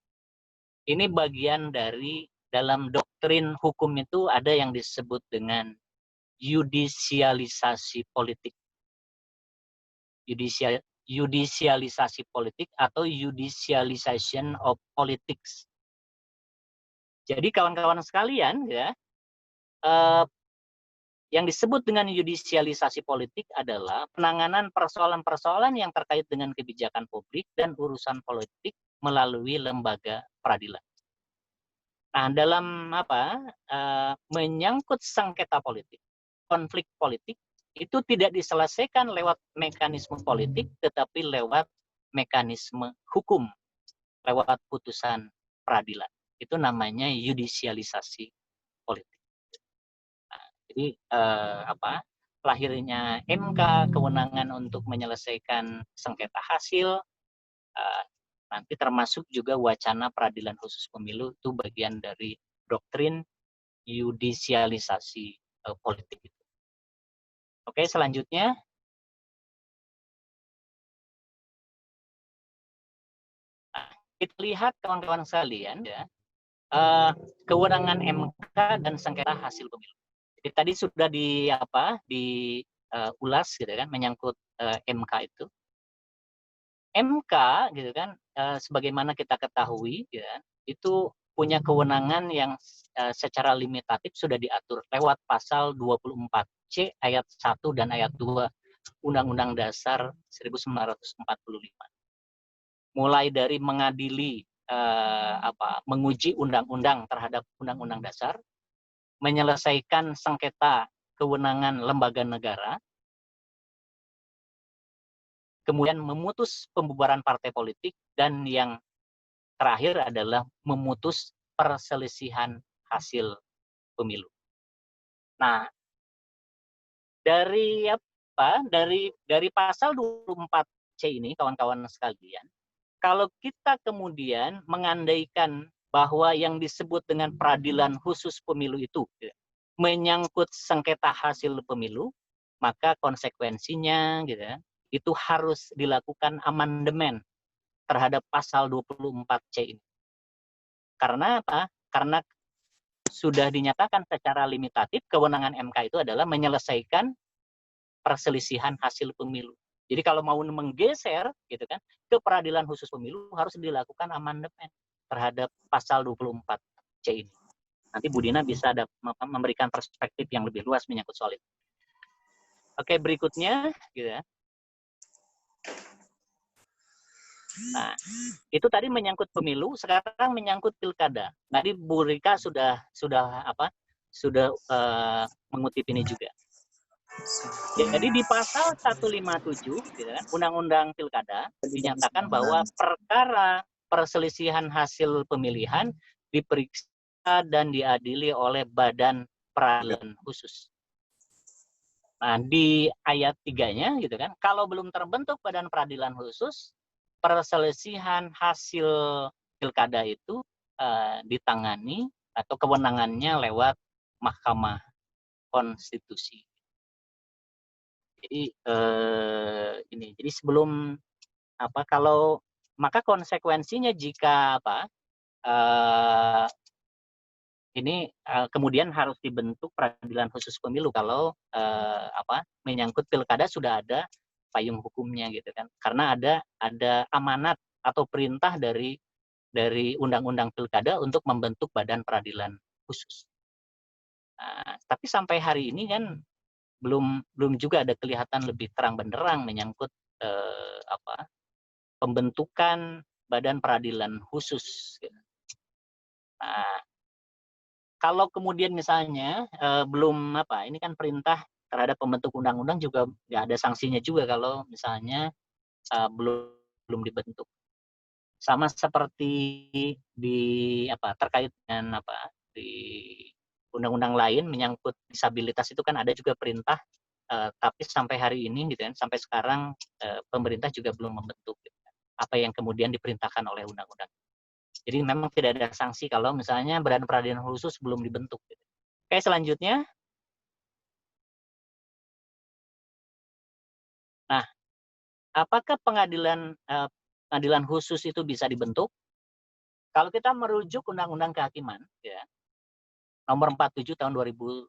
Speaker 6: Ini bagian dari dalam doktrin hukum itu ada yang disebut dengan yudisialisasi politik. Yudisialisasi politik atau judicialization of politics. Jadi kawan-kawan sekalian, ya, yang disebut dengan judisialisasi politik adalah penanganan persoalan-persoalan yang terkait dengan kebijakan publik dan urusan politik melalui lembaga peradilan. Nah, dalam menyangkut sengketa politik, konflik politik, itu tidak diselesaikan lewat mekanisme politik, tetapi lewat mekanisme hukum, lewat putusan peradilan. Itu namanya yudisialisasi politik. Nah, jadi lahirnya MK, kewenangan untuk menyelesaikan sengketa hasil, nanti termasuk juga wacana peradilan khusus pemilu, itu bagian dari doktrin yudisialisasi politik. Oke, selanjutnya. Nah, kita lihat kawan-kawan sekalian, ya, kewenangan MK dan sengketa hasil pemilu. Jadi tadi sudah diulas gitu kan menyangkut MK itu. MK gitu kan sebagaimana kita ketahui gitu kan, itu punya kewenangan yang secara limitatif sudah diatur lewat pasal 24C ayat 1 dan ayat 2 Undang-Undang Dasar 1945. Mulai dari mengadili menguji undang-undang terhadap undang-undang dasar, menyelesaikan sengketa kewenangan lembaga negara, kemudian memutus pembubaran partai politik, dan yang terakhir adalah memutus perselisihan hasil pemilu. Nah, dari pasal 24C ini, kawan-kawan sekalian, kalau kita kemudian mengandaikan bahwa yang disebut dengan peradilan khusus pemilu itu menyangkut sengketa hasil pemilu, maka konsekuensinya itu harus dilakukan amandemen terhadap pasal 24C ini. Karena apa? Karena sudah dinyatakan secara limitatif kewenangan MK itu adalah menyelesaikan perselisihan hasil pemilu. Jadi kalau mau menggeser ke peradilan khusus pemilu harus dilakukan amandemen terhadap pasal 24C ini. Nanti Bu Dina bisa memberikan perspektif yang lebih luas menyangkut soal itu. Oke, berikutnya Nah, itu tadi menyangkut pemilu, sekarang menyangkut pilkada. Tadi Bu Rika sudah mengutip ini juga. Jadi di pasal 157 Undang-Undang Pilkada dinyatakan bahwa perkara perselisihan hasil pemilihan diperiksa dan diadili oleh Badan Peradilan Khusus. Nah, di ayat 3-nya kalau belum terbentuk Badan Peradilan Khusus, perselisihan hasil pilkada itu ditangani atau kewenangannya lewat Mahkamah Konstitusi. Jadi jadi sebelum maka konsekuensinya jika kemudian harus dibentuk peradilan khusus pemilu kalau menyangkut pilkada sudah ada payung hukumnya karena ada amanat atau perintah dari undang-undang pilkada untuk membentuk badan peradilan khusus. Nah, tapi sampai hari ini kan belum juga ada kelihatan lebih terang benderang menyangkut pembentukan badan peradilan khusus. Nah, kalau kemudian misalnya belum ini kan perintah terhadap pembentuk undang-undang juga nggak ada sanksinya juga kalau misalnya belum dibentuk. Sama seperti terkait dengan di undang-undang lain menyangkut disabilitas itu kan ada juga perintah, tapi sampai hari ini sampai sekarang pemerintah juga belum membentuk apa yang kemudian diperintahkan oleh undang-undang. Jadi memang tidak ada sanksi kalau misalnya badan peradilan khusus belum dibentuk. Oke, selanjutnya. Nah, apakah pengadilan khusus itu bisa dibentuk? Kalau kita merujuk Undang-Undang Kehakiman, Nomor 47 tahun 2009,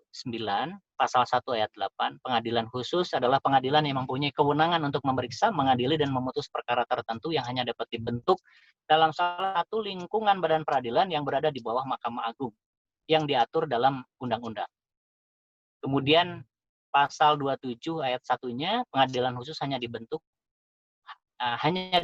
Speaker 6: Pasal 1 ayat 8, pengadilan khusus adalah pengadilan yang mempunyai kewenangan untuk memeriksa, mengadili, dan memutus perkara tertentu yang hanya dapat dibentuk dalam salah satu lingkungan badan peradilan yang berada di bawah Mahkamah Agung, yang diatur dalam undang-undang. Kemudian Pasal 27 ayat 1-nya, pengadilan khusus hanya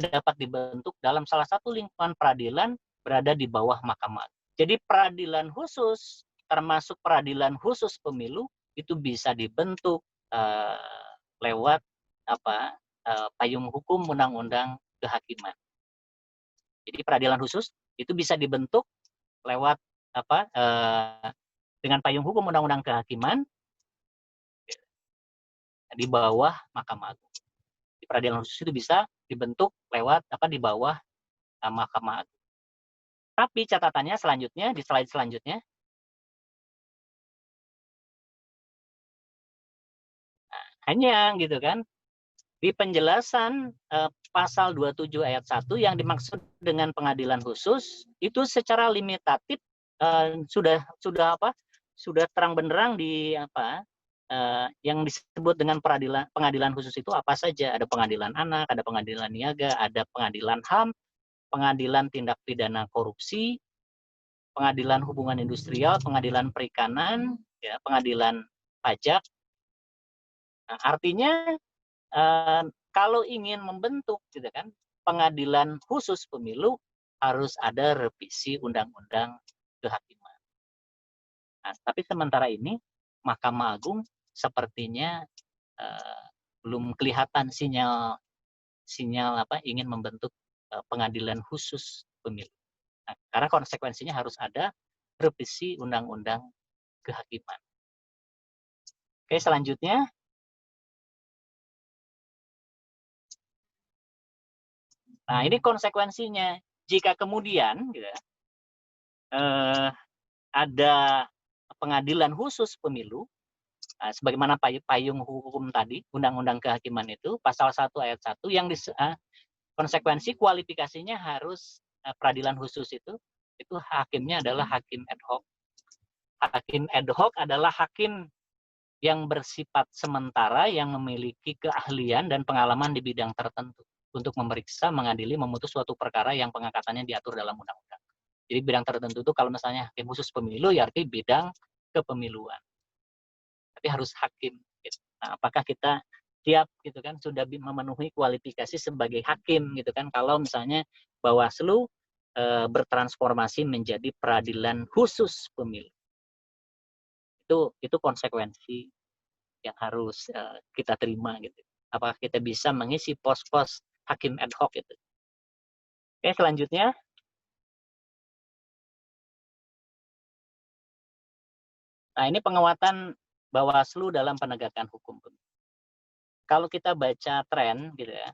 Speaker 6: dapat dibentuk dalam salah satu lingkungan peradilan berada di bawah Mahkamah Agung. Jadi peradilan khusus termasuk peradilan khusus pemilu itu bisa dibentuk lewat payung hukum Undang-Undang Kehakiman. Jadi peradilan khusus itu bisa dibentuk lewat dengan payung hukum Undang-Undang Kehakiman di bawah Mahkamah Agung. Di peradilan khusus itu bisa dibentuk lewat di bawah Mahkamah Agung. Tapi catatannya selanjutnya di slide selanjutnya. Hanya di penjelasan pasal 27 ayat 1 yang dimaksud dengan pengadilan khusus itu secara limitatif sudah terang benderang di yang disebut dengan pengadilan khusus itu apa saja. Ada pengadilan anak, ada pengadilan niaga, ada pengadilan HAM, pengadilan tindak pidana korupsi, pengadilan hubungan industrial, pengadilan perikanan, pengadilan pajak. Nah, artinya kalau ingin membentuk pengadilan khusus pemilu harus ada revisi undang-undang kehakiman. Nah, tapi sementara ini Mahkamah Agung sepertinya belum kelihatan sinyal ingin membentuk pengadilan khusus pemilu. Nah, karena konsekuensinya harus ada revisi undang-undang kehakiman. Oke, selanjutnya nah, ini konsekuensinya. Jika kemudian gitu, ada pengadilan khusus pemilu, sebagaimana payung hukum tadi, Undang-Undang Kehakiman itu, pasal 1 ayat 1, yang konsekuensi kualifikasinya harus peradilan khusus itu hakimnya adalah hakim ad hoc. Hakim ad hoc adalah hakim yang bersifat sementara, yang memiliki keahlian dan pengalaman di bidang tertentu untuk memeriksa, mengadili, memutus suatu perkara yang pengangkatannya diatur dalam undang-undang. Jadi bidang tertentu itu kalau misalnya hakim khusus pemilu, ya arti bidang kepemiluan. Tapi harus hakim. Gitu. Nah, apakah kita siap gitu kan, sudah memenuhi kualifikasi sebagai hakim gitu kan, kalau misalnya Bawaslu bertransformasi menjadi peradilan khusus pemilu. Itu konsekuensi yang harus kita terima gitu. Apakah kita bisa mengisi pos-pos hakim ad hoc itu? Oke, selanjutnya. Nah, ini penguatan Bawaslu dalam penegakan hukum. Kalau kita baca tren gitu ya,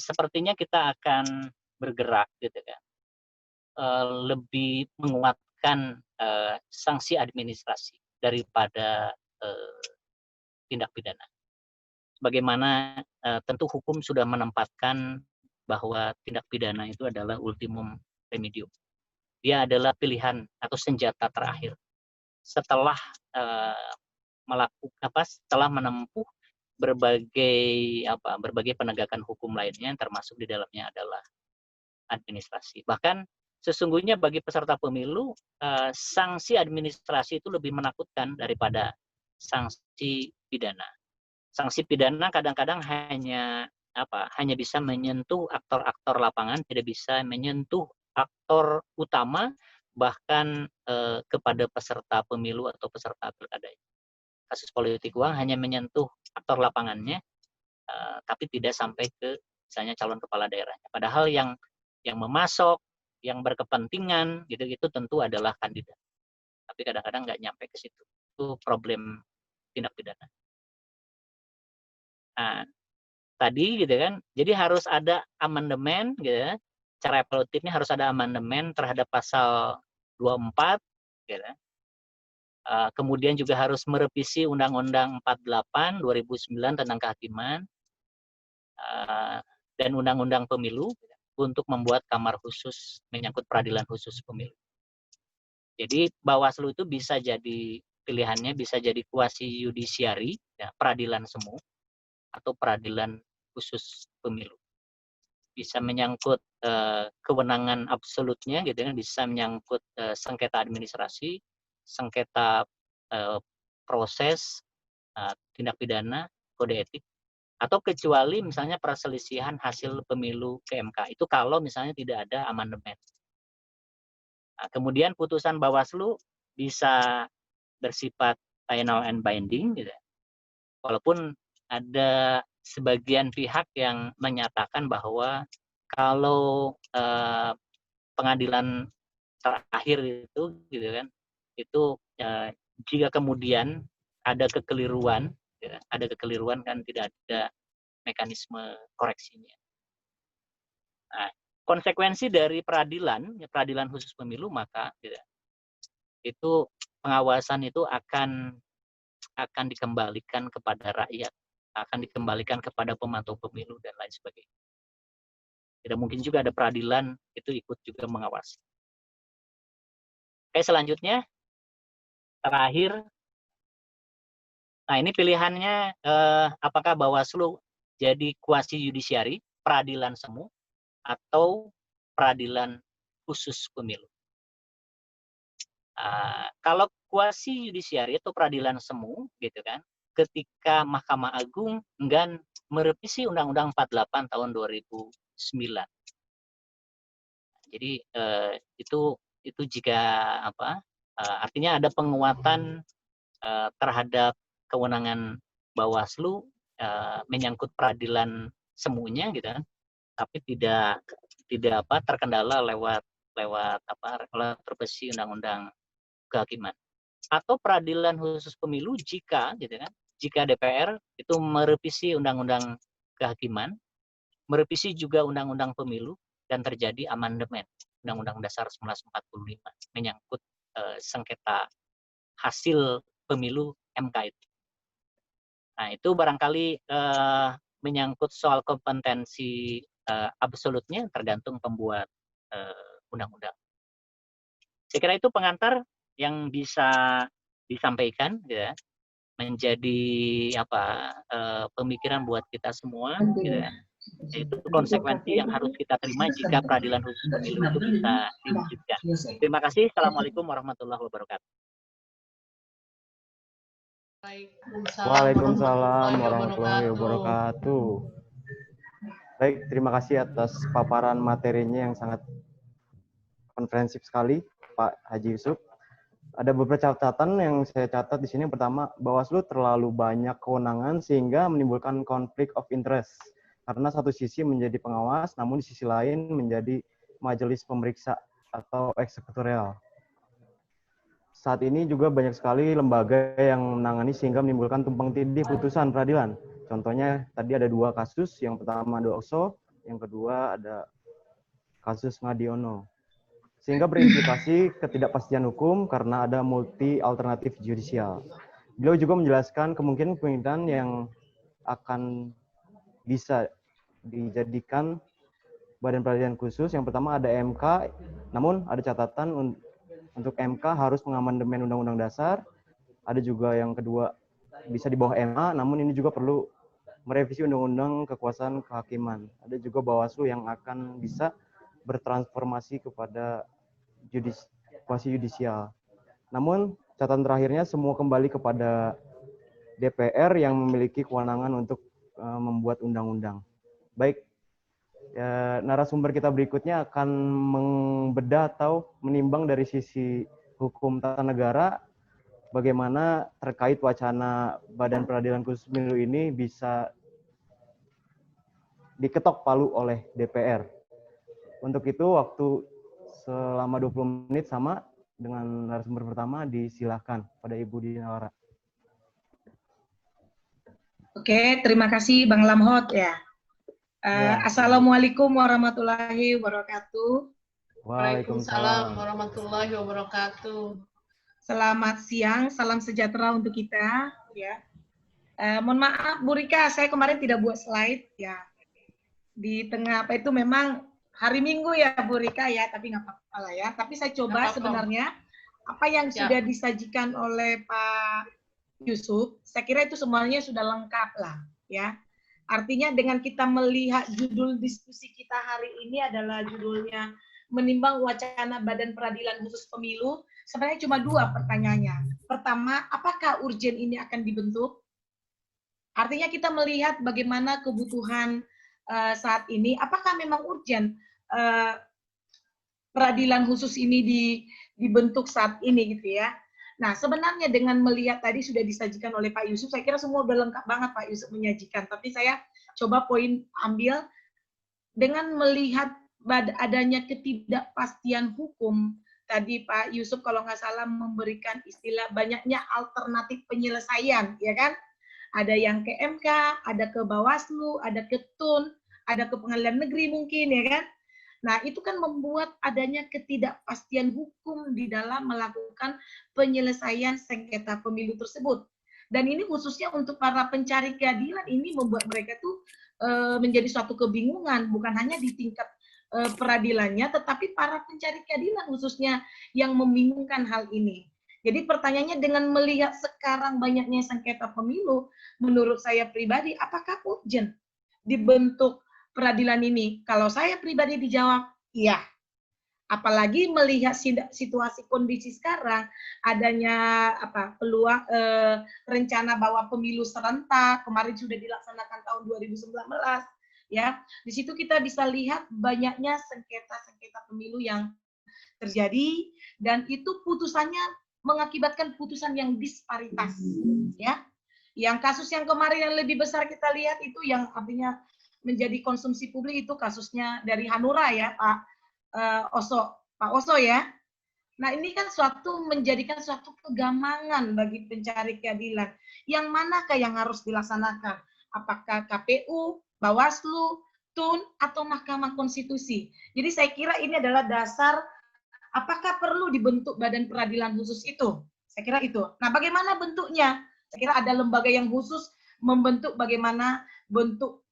Speaker 6: sepertinya kita akan bergerak gitu kan, lebih menguatkan sanksi administrasi daripada tindak pidana. Bagaimana tentu hukum sudah menempatkan bahwa tindak pidana itu adalah ultimum remedium. Dia adalah pilihan atau senjata terakhir setelah setelah menempuh berbagai penegakan hukum lainnya, termasuk di dalamnya adalah administrasi. Bahkan sesungguhnya bagi peserta pemilu, sanksi administrasi itu lebih menakutkan daripada sanksi pidana. Sanksi pidana kadang-kadang hanya bisa menyentuh aktor-aktor lapangan, tidak bisa menyentuh aktor utama, bahkan kepada peserta pemilu atau peserta pilkada. Kasus politik uang hanya menyentuh aktor lapangannya, tapi tidak sampai ke misalnya calon kepala daerahnya. Padahal yang memasok, yang berkepentingan gitu tentu adalah kandidat. Tapi kadang-kadang nggak nyampe ke situ. Itu problem tindak pidana. Nah, tadi gitu kan, jadi harus ada amandemen gitu ya. Cara evaluatifnya harus ada amandemen terhadap pasal 24 gitu. Kemudian juga harus merevisi Undang-Undang 48 2009 tentang kehakiman dan Undang-Undang Pemilu untuk membuat kamar khusus menyangkut peradilan khusus pemilu. Jadi Bawaslu itu bisa jadi pilihannya, bisa jadi kuasi yudisiari, ya, peradilan semu atau peradilan khusus pemilu. Bisa menyangkut kewenangan absolutnya, gitu kan, bisa menyangkut sengketa administrasi, sengketa proses, tindak pidana, kode etik, atau kecuali misalnya perselisihan hasil pemilu ke MK. Itu kalau misalnya tidak ada amandemen. Nah, kemudian putusan Bawaslu bisa bersifat final and binding, gitu. Walaupun ada sebagian pihak yang menyatakan bahwa kalau pengadilan terakhir itu, gitu kan, itu jika kemudian ada kekeliruan, ya, kan tidak ada mekanisme koreksinya. Nah, konsekuensi dari peradilan khusus pemilu, maka ya, itu pengawasan itu akan dikembalikan kepada rakyat, akan dikembalikan kepada pemantau pemilu dan lain sebagainya. Tidak mungkin juga ada peradilan itu ikut juga mengawasi. Oke, selanjutnya terakhir. Nah, ini pilihannya apakah Bawaslu jadi kuasi yudisiari, peradilan semu, atau peradilan khusus pemilu. Kalau kuasi yudisiari atau peradilan semu, gitu kan, ketika Mahkamah Agung enggan merevisi Undang-Undang 48 tahun 2009. Jadi itu jika artinya ada penguatan terhadap kewenangan Bawaslu menyangkut peradilan semuanya gitu kan, tapi tidak terkendala lewat revisi undang-undang kehakiman atau peradilan khusus pemilu jika gitu kan, jika DPR itu merevisi undang-undang kehakiman, merevisi juga undang-undang pemilu dan terjadi amandemen Undang-Undang Dasar 1945 menyangkut sengketa hasil pemilu MK itu. Nah, itu barangkali menyangkut soal kompetensi absolutnya tergantung pembuat undang-undang. Saya kira itu pengantar yang bisa disampaikan ya, menjadi pemikiran buat kita semua gitu ya. Itu konsekuensi yang harus kita terima jika peradilan khusus pemilu itu bisa diwujudkan. Terima kasih. Assalamualaikum warahmatullahi wabarakatuh.
Speaker 4: Waalaikumsalam warahmatullahi wabarakatuh. Baik, terima kasih atas paparan materinya yang sangat komprehensif sekali, Pak Haji Yusuf. Ada beberapa catatan yang saya catat di sini. Pertama, Bawaslu terlalu banyak kewenangan sehingga menimbulkan konflik of interest. Karena satu sisi menjadi pengawas, namun di sisi lain menjadi majelis pemeriksa atau eksekutorial. Saat ini juga banyak sekali lembaga yang menangani sehingga menimbulkan tumpang tindih putusan peradilan. Contohnya tadi ada 2 kasus, yang pertama ada Oso, yang kedua ada kasus Ngadiono. Sehingga berimplikasi ketidakpastian hukum karena ada multi alternatif judicial. Beliau juga menjelaskan kemungkinan yang akan bisa dijadikan badan peradilan khusus. Yang pertama ada MK, namun ada catatan untuk MK harus mengamandemen Undang-Undang Dasar. Ada juga yang kedua bisa di bawah MA, namun ini juga perlu merevisi Undang-Undang Kekuasaan Kehakiman. Ada juga Bawaslu yang akan bisa bertransformasi kepada kuasi yudisial. Namun catatan terakhirnya semua kembali kepada DPR yang memiliki kewenangan untuk membuat undang-undang. Baik, narasumber kita berikutnya akan membedah atau menimbang dari sisi hukum tata negara bagaimana terkait wacana Badan Peradilan Khusus Pemilu ini bisa diketok palu oleh DPR. Untuk itu waktu selama 20 menit sama dengan narasumber pertama, disilahkan pada Ibu Dinawara.
Speaker 2: Oke, terima kasih Bang Lamhot ya. Assalamualaikum warahmatullahi wabarakatuh.
Speaker 5: Waalaikumsalam warahmatullahi wabarakatuh.
Speaker 2: Selamat siang, salam sejahtera untuk kita ya. Mohon maaf Bu Rika, saya kemarin tidak buat slide ya. Di tengah apa itu memang hari Minggu ya Bu Rika ya, tapi nggak apa-apa lah ya. Tapi saya coba sebenarnya apa yang sudah disajikan oleh Pak Yusuf, saya kira itu semuanya sudah lengkap lah ya. Artinya dengan kita melihat judul diskusi kita hari ini adalah judulnya menimbang wacana Badan Peradilan Khusus Pemilu, sebenarnya cuma 2 pertanyaannya. Pertama, apakah urgen ini akan dibentuk? Artinya kita melihat bagaimana kebutuhan saat ini, apakah memang urgen peradilan khusus ini dibentuk saat ini gitu ya. Nah, sebenarnya dengan melihat tadi sudah disajikan oleh Pak Yusuf, saya kira semua udah lengkap banget Pak Yusuf menyajikan. Tapi saya coba poin ambil dengan melihat adanya ketidakpastian hukum. Tadi Pak Yusuf kalau nggak salah memberikan istilah banyaknya alternatif penyelesaian, ya kan? Ada yang ke MK, ada ke Bawaslu, ada ke TUN, ada ke Pengadilan Negeri mungkin, ya kan? Nah, itu kan membuat adanya ketidakpastian hukum di dalam melakukan penyelesaian sengketa pemilu tersebut. Dan ini khususnya untuk para pencari keadilan, ini membuat mereka tuh menjadi suatu kebingungan, bukan hanya di tingkat peradilannya, tetapi para pencari keadilan khususnya yang membingungkan hal ini. Jadi pertanyaannya dengan melihat sekarang banyaknya sengketa pemilu, menurut saya pribadi, apakah urgent dibentuk peradilan ini? Kalau saya pribadi dijawab, iya. Apalagi melihat situasi kondisi sekarang, adanya peluang rencana bahwa pemilu serentak, kemarin sudah dilaksanakan tahun 2019, ya. Di situ kita bisa lihat banyaknya sengketa-sengketa pemilu yang terjadi, dan itu putusannya mengakibatkan putusan yang disparitas, ya. Yang kasus yang kemarin yang lebih besar kita lihat itu yang artinya menjadi konsumsi publik itu kasusnya dari Hanura ya, Pak Oso ya. Nah, ini kan menjadikan suatu kegamangan bagi pencari keadilan. Yang manakah yang harus dilaksanakan? Apakah KPU, Bawaslu, TUN, atau Mahkamah Konstitusi? Jadi saya kira ini adalah dasar apakah perlu dibentuk badan peradilan khusus itu. Saya kira itu. Nah, bagaimana bentuknya? Saya kira ada lembaga yang khusus membentuk bagaimana bentuk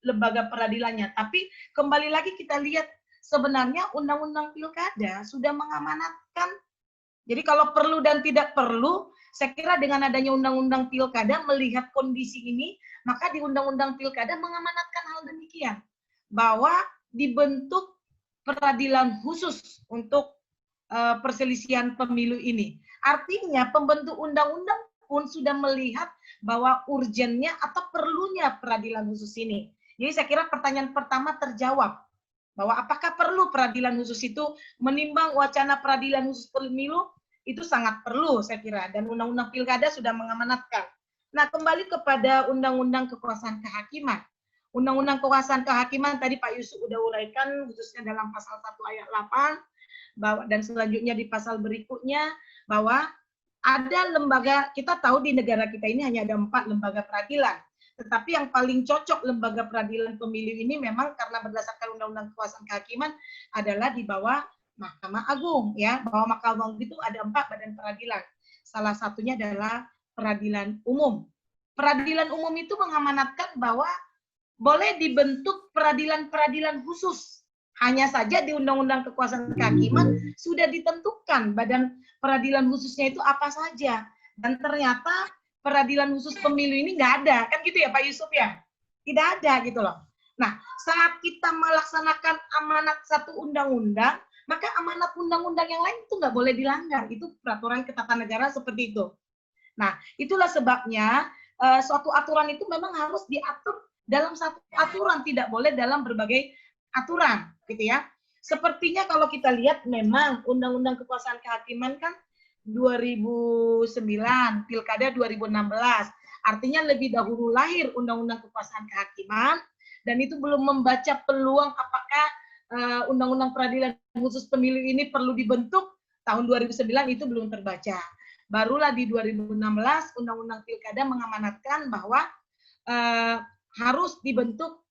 Speaker 2: lembaga peradilannya. Tapi kembali lagi kita lihat sebenarnya Undang-Undang Pilkada sudah mengamanatkan. Jadi kalau perlu dan tidak perlu, saya kira dengan adanya Undang-Undang Pilkada melihat kondisi ini, maka di Undang-Undang Pilkada mengamanatkan hal demikian. Bahwa dibentuk peradilan khusus untuk perselisihan pemilu ini. Artinya pembentuk undang-undang pun sudah melihat bahwa urgennya atau perlunya peradilan khusus ini. Jadi saya kira pertanyaan pertama terjawab, bahwa apakah perlu peradilan khusus itu, menimbang wacana peradilan khusus pemilu, itu sangat perlu saya kira, dan Undang-Undang Pilkada sudah mengamanatkan. Nah, kembali kepada Undang-Undang Kekuasaan Kehakiman. Undang-Undang Kekuasaan Kehakiman tadi Pak Yusuf sudah uraikan, khususnya dalam pasal 1 ayat 8, bahwa, dan selanjutnya di pasal berikutnya, bahwa ada lembaga, kita tahu di negara kita ini hanya ada 4 lembaga peradilan. Tetapi yang paling cocok lembaga peradilan pemilu ini memang karena berdasarkan Undang-Undang Kekuasaan Kehakiman adalah di bawah Mahkamah Agung, ya. Bahwa Mahkamah Agung itu ada 4 badan peradilan. Salah satunya adalah peradilan umum. Peradilan umum itu mengamanatkan bahwa boleh dibentuk peradilan-peradilan khusus. Hanya saja di Undang-Undang Kekuasaan Kehakiman sudah ditentukan badan peradilan khususnya itu apa saja. Dan ternyata peradilan khusus pemilu ini nggak ada. Kan gitu ya Pak Yusuf ya? Tidak ada gitu loh. Nah, saat kita melaksanakan amanat satu undang-undang, maka amanat undang-undang yang lain itu nggak boleh dilanggar. Itu peraturan ketatanegaraan seperti itu. Nah, itulah sebabnya suatu aturan itu memang harus diatur dalam satu aturan, tidak boleh dalam berbagai aturan, gitu ya. Sepertinya kalau kita lihat memang Undang-Undang Kekuasaan Kehakiman kan 2009, Pilkada 2016. Artinya lebih dahulu lahir Undang-Undang Kekuasaan Kehakiman, dan itu belum membaca peluang apakah Undang-Undang Peradilan Khusus Pemilu ini perlu dibentuk. Tahun 2009 itu belum terbaca. Barulah di 2016 Undang-Undang Pilkada mengamanatkan bahwa harus dibentuk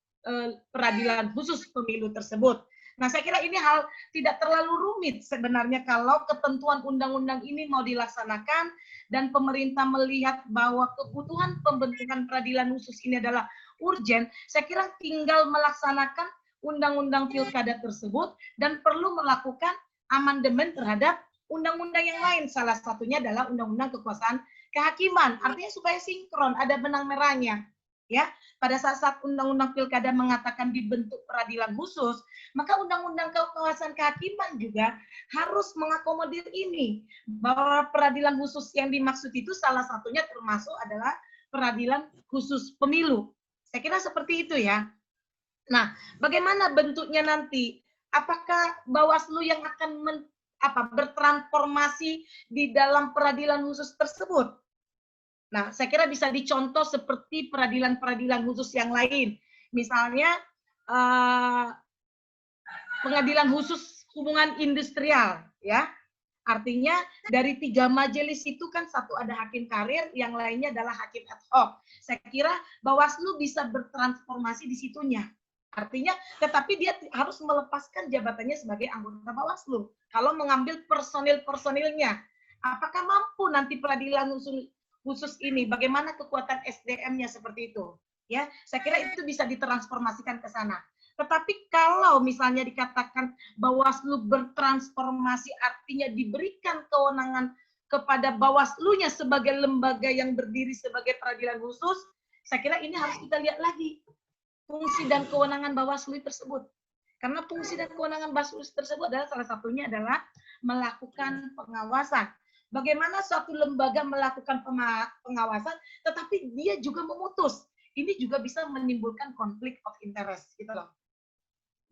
Speaker 2: peradilan khusus pemilu tersebut. Nah, saya kira ini hal tidak terlalu rumit sebenarnya kalau ketentuan undang-undang ini mau dilaksanakan dan pemerintah melihat bahwa kebutuhan pembentukan peradilan khusus ini adalah urgen. Saya kira tinggal melaksanakan undang-undang pilkada tersebut dan perlu melakukan amandemen terhadap undang-undang yang lain. Salah satunya adalah Undang-Undang Kekuasaan Kehakiman. Artinya supaya sinkron, ada benang merahnya. Ya, pada saat Undang-Undang Pilkada mengatakan dibentuk peradilan khusus, maka Undang-Undang Kekuasaan Kehakiman juga harus mengakomodir ini, bahwa peradilan khusus yang dimaksud itu salah satunya termasuk adalah peradilan khusus pemilu. Saya kira seperti itu ya. Nah, bagaimana bentuknya nanti? Apakah Bawaslu yang akan bertransformasi di dalam peradilan khusus tersebut? Nah, saya kira bisa dicontoh seperti peradilan-peradilan khusus yang lain. Misalnya, pengadilan khusus hubungan industrial, ya. Artinya dari 3 majelis itu kan satu ada hakim karir, yang lainnya adalah hakim ad hoc. Saya kira Bawaslu bisa bertransformasi di situnya. Artinya, tetapi dia harus melepaskan jabatannya sebagai anggota Bawaslu. Kalau mengambil personil-personilnya, apakah mampu nanti peradilan khusus ini, bagaimana kekuatan SDM-nya seperti itu, ya? Saya kira itu bisa ditransformasikan ke sana. Tetapi kalau misalnya dikatakan Bawaslu bertransformasi, artinya diberikan kewenangan kepada Bawaslu-nya sebagai lembaga yang berdiri sebagai peradilan khusus, saya kira ini harus kita lihat lagi fungsi dan kewenangan Bawaslu tersebut. Karena fungsi dan kewenangan Bawaslu tersebut adalah salah satunya adalah melakukan pengawasan. Bagaimana suatu lembaga melakukan pengawasan, tetapi dia juga memutus. ini juga bisa menimbulkan konflik of interest gitu loh.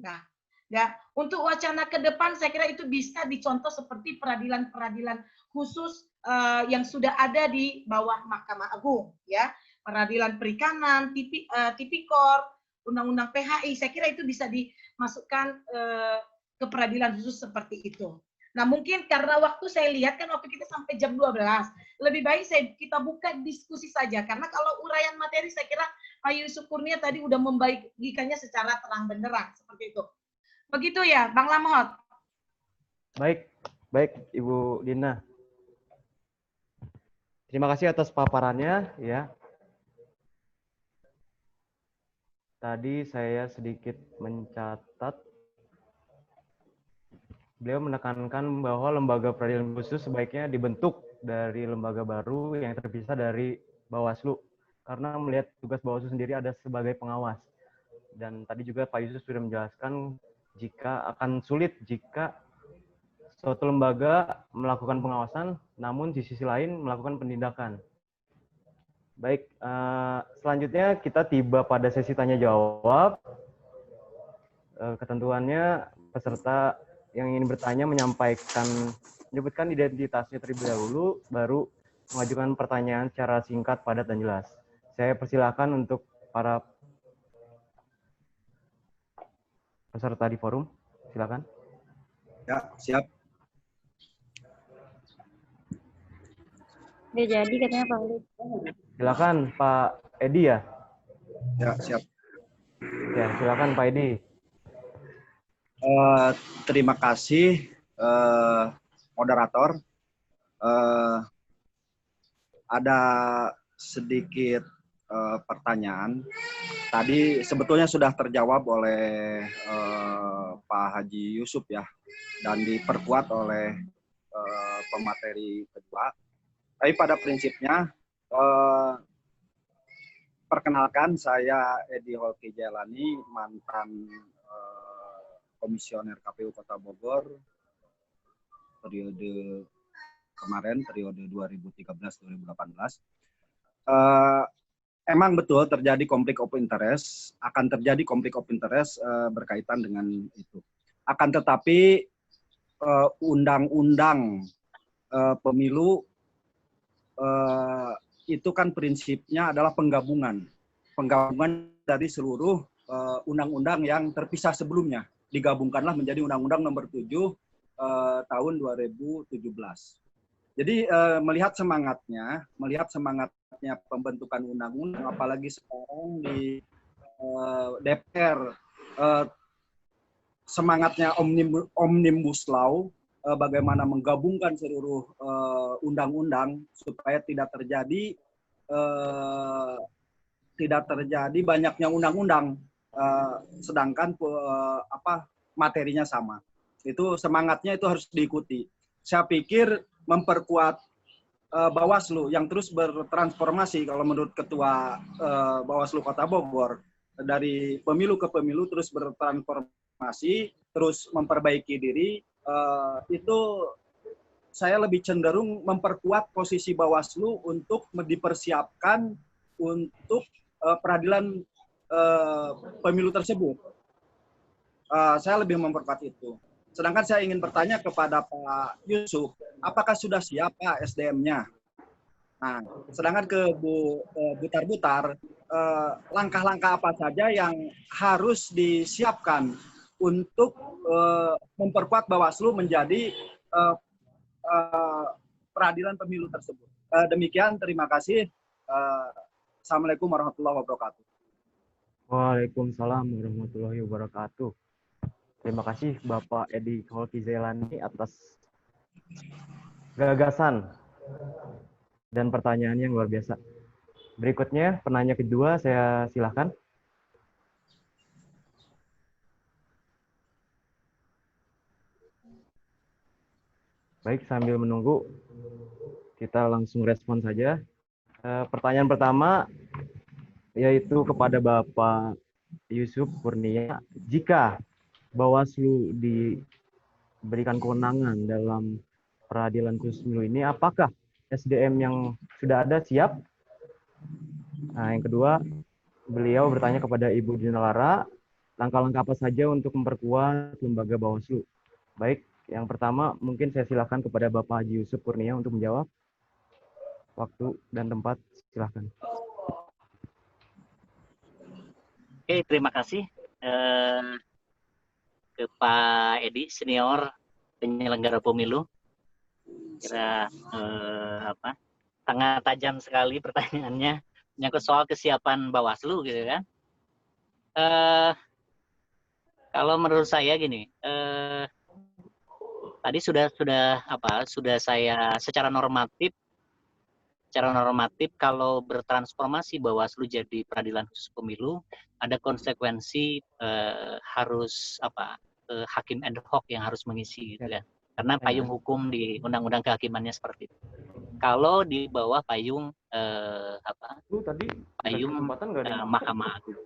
Speaker 2: Nah, ya, untuk wacana ke depan saya kira itu bisa dicontoh seperti peradilan-peradilan khusus yang sudah ada di bawah Mahkamah Agung, ya, peradilan perikanan, tipikor, undang-undang PHI. Saya kira itu bisa dimasukkan ke peradilan khusus seperti itu. Nah, mungkin karena waktu saya lihat kan waktu kita sampai jam 12. Lebih baik kita buka diskusi saja. Karena kalau uraian materi saya kira Pak Yusuf Kurnia tadi udah membagikannya secara terang benderang. Seperti itu. Begitu ya, Bang Lamhot?
Speaker 4: Baik, baik Ibu Dina. Terima kasih atas paparannya ya. Tadi saya sedikit mencatat. Beliau menekankan bahwa lembaga peradilan khusus sebaiknya dibentuk dari lembaga baru yang terpisah dari Bawaslu. Karena melihat tugas Bawaslu sendiri ada sebagai pengawas. Dan tadi juga Pak Yusuf sudah menjelaskan jika akan sulit jika suatu lembaga melakukan pengawasan, namun di sisi lain melakukan penindakan. Baik, selanjutnya kita tiba pada sesi tanya-jawab. Ketentuannya peserta yang ingin bertanya menyebutkan identitasnya terlebih dahulu, baru mengajukan pertanyaan secara singkat, padat, dan jelas. Saya persilakan untuk para peserta di forum, silakan.
Speaker 7: Ya, siap.
Speaker 8: Udah jadi katanya Pak Edi.
Speaker 4: Silakan Pak Edi ya.
Speaker 7: Ya, siap.
Speaker 4: Ya, silakan Pak Edi.
Speaker 7: Terima kasih moderator. Ada sedikit pertanyaan. Tadi sebetulnya sudah terjawab oleh Pak Haji Yusuf ya, dan diperkuat oleh pemateri kedua. Tapi pada prinsipnya, perkenalkan saya Edi Holki Jailani, mantan komisioner KPU Kota Bogor periode kemarin, periode 2013-2018. Emang betul terjadi konflik of interest, akan terjadi konflik of interest berkaitan dengan itu. Akan tetapi undang-undang pemilu itu kan prinsipnya adalah penggabungan dari seluruh undang-undang yang terpisah sebelumnya. Digabungkanlah menjadi Undang-Undang Nomor 7 tahun 2017. Jadi melihat semangatnya pembentukan undang-undang, apalagi sekarang di DPR semangatnya omnibus law, bagaimana menggabungkan seluruh undang-undang supaya tidak terjadi banyaknya undang-undang, sedangkan materinya sama. Itu semangatnya itu harus diikuti. Saya pikir memperkuat Bawaslu yang terus bertransformasi, kalau menurut Ketua Bawaslu Kota Bogor, dari pemilu ke pemilu terus bertransformasi, terus memperbaiki diri, itu saya lebih cenderung memperkuat posisi Bawaslu untuk dipersiapkan untuk peradilan pemilu tersebut. Saya lebih memperkuat itu. Sedangkan saya ingin bertanya kepada Pak Yusuf, apakah sudah siap Pak SDM-nya? Nah, sedangkan ke Bu Butar-Butar, langkah-langkah apa saja yang harus disiapkan untuk memperkuat Bawaslu menjadi peradilan pemilu tersebut. Demikian, terima kasih. Assalamualaikum warahmatullahi wabarakatuh.
Speaker 4: Waalaikumsalam warahmatullahi wabarakatuh. Terima kasih Bapak Edi Holki Jailani atas gagasan dan pertanyaan yang luar biasa. Berikutnya, penanya kedua, saya silakan. Baik, sambil menunggu, kita langsung respon saja. Pertanyaan pertama, yaitu kepada Bapak Yusuf Kurnia. Jika Bawaslu diberikan kewenangan dalam peradilan khusus pemilu ini, apakah SDM yang sudah ada siap? Nah, yang kedua, beliau bertanya kepada Ibu Dina Lara, langkah-langkah apa saja untuk memperkuat lembaga Bawaslu. Baik, yang pertama mungkin saya silakan kepada Bapak Haji Yusuf Kurnia untuk menjawab. Waktu dan tempat silakan.
Speaker 6: Oke, terima kasih ke Pak Edi, senior penyelenggara pemilu. Kira sangat tajam sekali pertanyaannya, menyangkut soal kesiapan Bawaslu gitu kan. Kalau menurut saya gini, tadi sudah saya secara normatif kalau bertransformasi Bawaslu jadi peradilan khusus pemilu, ada konsekuensi harus hakim ad hoc yang harus mengisi gitu kan. Karena payung hukum di undang-undang kehakimannya seperti itu. Kalau di bawah payung Mahkamah Agung.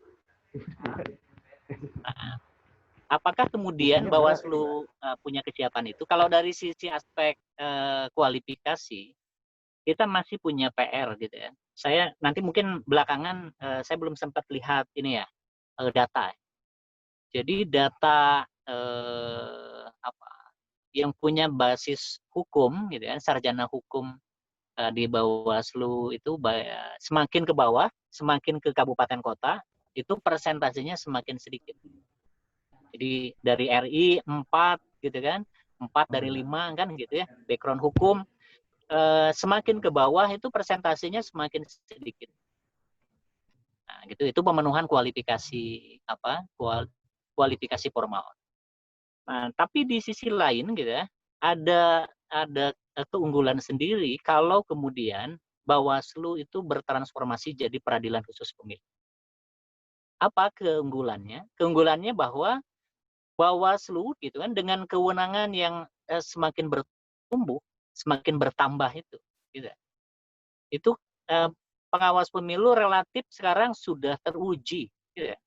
Speaker 6: Apakah kemudian Bawaslu punya kesiapan itu? Kalau dari sisi aspek kualifikasi, kita masih punya PR gitu ya. Saya nanti mungkin belakangan saya belum sempat lihat ini ya data. Jadi data yang punya basis hukum gitu ya, sarjana hukum di Bawaslu itu semakin ke bawah, semakin ke kabupaten kota, itu persentasenya semakin sedikit. Jadi dari RI 4 gitu kan, 4 dari 5 kan gitu ya, background hukum. Semakin ke bawah itu persentasenya semakin sedikit. Nah, gitu itu pemenuhan kualifikasi kualifikasi formal. Nah, tapi di sisi lain gitu ya, ada keunggulan sendiri kalau kemudian Bawaslu itu bertransformasi jadi peradilan khusus pemilu. Apa keunggulannya? Keunggulannya bahwa Bawaslu gitu kan dengan kewenangan yang semakin bertumbuh, semakin bertambah itu, gitu. Itu pengawas pemilu relatif sekarang sudah teruji, gitu ya.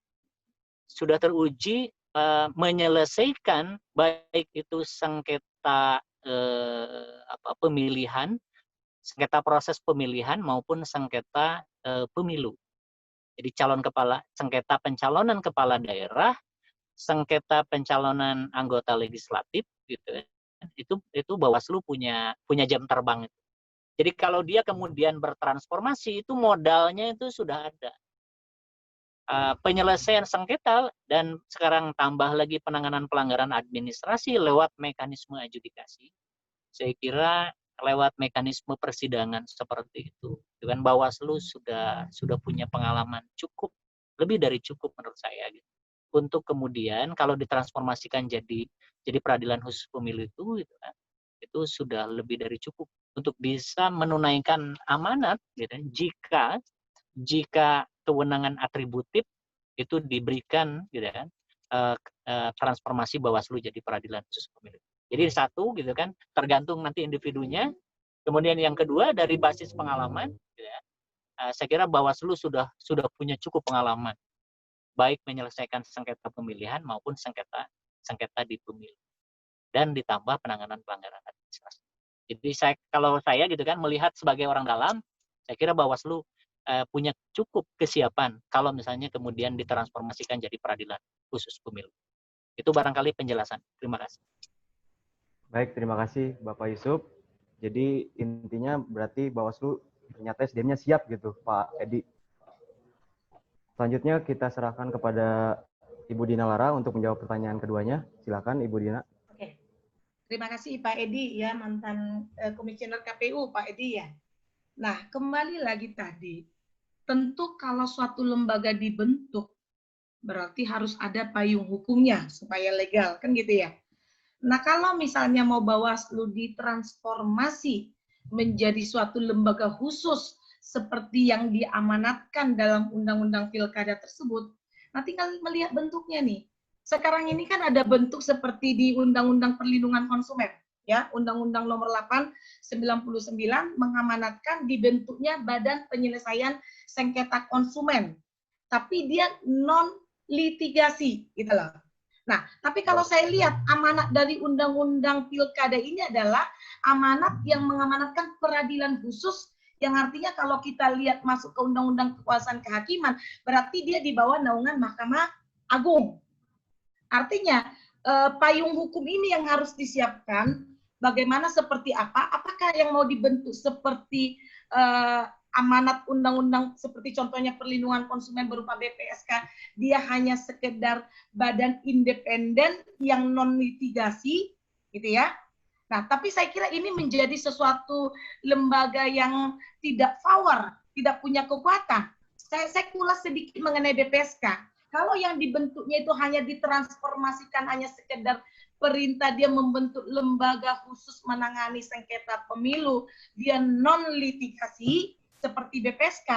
Speaker 6: Sudah teruji menyelesaikan baik itu sengketa pemilihan, sengketa proses pemilihan maupun sengketa pemilu. Jadi sengketa pencalonan kepala daerah, sengketa pencalonan anggota legislatif, gitu ya. Itu Bawaslu punya jam terbang itu. Jadi kalau dia kemudian bertransformasi itu modalnya itu sudah ada. Penyelesaian sengketa dan sekarang tambah lagi penanganan pelanggaran administrasi lewat mekanisme adjudikasi. Saya kira lewat mekanisme persidangan seperti itu, dengan Bawaslu sudah punya pengalaman cukup, lebih dari cukup menurut saya gitu. Untuk kemudian kalau ditransformasikan jadi peradilan khusus pemilu itu gitu kan, itu sudah lebih dari cukup untuk bisa menunaikan amanat gitu, jika kewenangan atributif itu diberikan gitu kan, transformasi Bawaslu jadi peradilan khusus pemilu. Jadi satu gitu kan, tergantung nanti individunya. Kemudian yang kedua dari basis pengalaman gitu ya, saya kira Bawaslu sudah punya cukup pengalaman baik menyelesaikan sengketa pemilihan maupun sengketa di pemilu, dan ditambah penanganan pelanggaran administrasi. Jadi kalau saya gitu kan melihat sebagai orang dalam, saya kira Bawaslu punya cukup kesiapan kalau misalnya kemudian ditransformasikan jadi peradilan khusus pemilu. Itu barangkali penjelasan. Terima kasih.
Speaker 4: Baik, terima kasih Bapak Yusuf. Jadi intinya berarti Bawaslu ternyata SDM-nya siap gitu, Pak Edi. Selanjutnya kita serahkan kepada Ibu Dina Lara untuk menjawab pertanyaan keduanya. Silakan Ibu Dina.
Speaker 2: Oke. Terima kasih Pak Edi ya, mantan komisioner KPU Pak Edi ya. Nah, kembali lagi tadi. Tentu kalau suatu lembaga dibentuk berarti harus ada payung hukumnya supaya legal, kan gitu ya. Nah, kalau misalnya mau Bawaslu ditransformasi menjadi suatu lembaga khusus seperti yang diamanatkan dalam Undang-Undang Pilkada tersebut, nah tinggal melihat bentuknya nih. Sekarang ini kan ada bentuk seperti di Undang-Undang Perlindungan Konsumen, ya, Undang-Undang Nomor 8/99 mengamanatkan dibentuknya Badan Penyelesaian Sengketa Konsumen, tapi dia non litigasi, gitu loh. Nah, tapi kalau saya lihat amanat dari Undang-Undang Pilkada ini adalah amanat yang mengamanatkan peradilan khusus Yang artinya kalau kita lihat masuk ke Undang-Undang Kekuasaan Kehakiman, berarti dia di bawah naungan Mahkamah Agung. Artinya payung hukum ini yang harus disiapkan, bagaimana seperti apa, apakah yang mau dibentuk seperti amanat undang-undang seperti contohnya perlindungan konsumen berupa BPSK, dia hanya sekedar badan independen yang non litigasi, gitu ya. Nah, tapi saya kira ini menjadi sesuatu lembaga yang tidak power, tidak punya kekuatan. Saya kulas sedikit mengenai BPSK. Kalau yang dibentuknya itu hanya ditransformasikan hanya sekedar perintah dia membentuk lembaga khusus menangani sengketa pemilu, dia non litigasi seperti BPSK,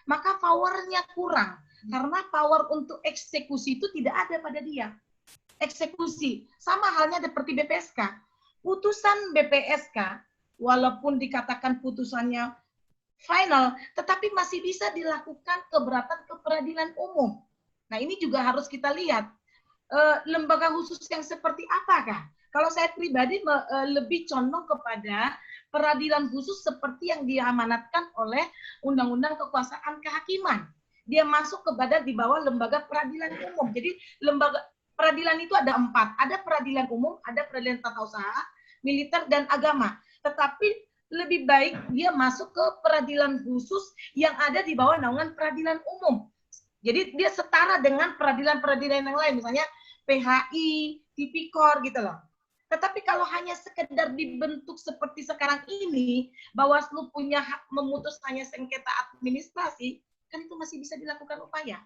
Speaker 2: maka powernya kurang. Karena power untuk eksekusi itu tidak ada pada dia. Eksekusi, sama halnya seperti BPSK. Putusan BPSK, walaupun dikatakan putusannya final, tetapi masih bisa dilakukan keberatan ke peradilan umum. Nah, ini juga harus kita lihat. Lembaga khusus yang seperti apakah? Kalau saya pribadi lebih condong kepada peradilan khusus seperti yang diamanatkan oleh Undang-Undang Kekuasaan Kehakiman. Dia masuk kepada di bawah lembaga peradilan umum. Jadi lembaga peradilan itu ada 4. Ada peradilan umum, ada peradilan tata usaha, militer, dan agama. Tetapi lebih baik dia masuk ke peradilan khusus yang ada di bawah naungan peradilan umum. Jadi dia setara dengan peradilan-peradilan yang lain, misalnya PHI, Tipikor gitu loh. Tetapi kalau hanya sekedar dibentuk seperti sekarang ini, Bawaslu punya hak memutus hanya sengketa administrasi, kan itu masih bisa dilakukan upaya.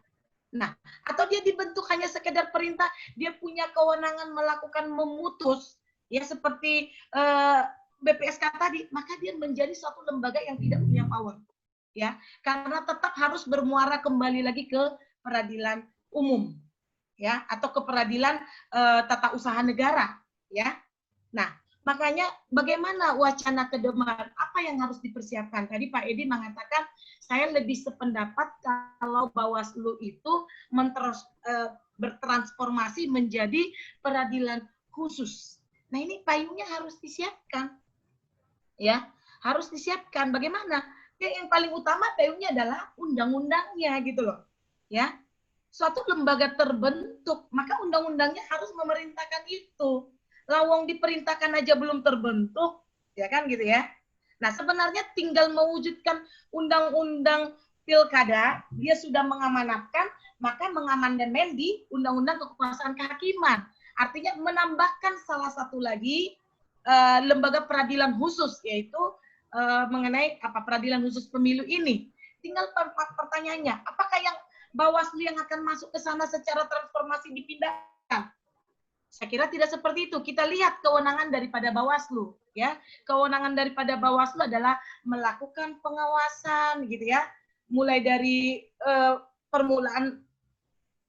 Speaker 2: Nah, atau dia dibentuk hanya sekedar perintah, dia punya kewenangan melakukan memutus, ya seperti BPSK tadi, maka dia menjadi suatu lembaga yang tidak punya power, ya, karena tetap harus bermuara kembali lagi ke peradilan umum, ya, atau ke peradilan tata usaha negara, ya. Nah, makanya bagaimana wacana ke depan, apa yang harus dipersiapkan? Tadi Pak Edi mengatakan, saya lebih sependapat kalau Bawaslu itu bertransformasi menjadi peradilan khusus. Nah, ini payungnya harus disiapkan. Ya, harus disiapkan. Bagaimana? Ya, yang paling utama payungnya adalah undang-undangnya gitu loh. Ya. Suatu lembaga terbentuk, maka undang-undangnya harus memerintahkan itu. Lawang diperintahkan aja belum terbentuk, ya kan gitu ya. Nah, sebenarnya tinggal mewujudkan undang-undang pilkada, dia sudah mengamanatkan, maka mengamandemen di Undang-Undang Kekuasaan Kehakiman. Artinya menambahkan salah satu lagi lembaga peradilan khusus, yaitu mengenai peradilan khusus pemilu ini. Tinggal pertanyaannya, apakah yang Bawaslu yang akan masuk ke sana secara transformasi dipindahkan? Saya kira tidak seperti itu. Kita lihat kewenangan daripada Bawaslu, ya. Kewenangan daripada Bawaslu adalah melakukan pengawasan, gitu ya. Mulai dari permulaan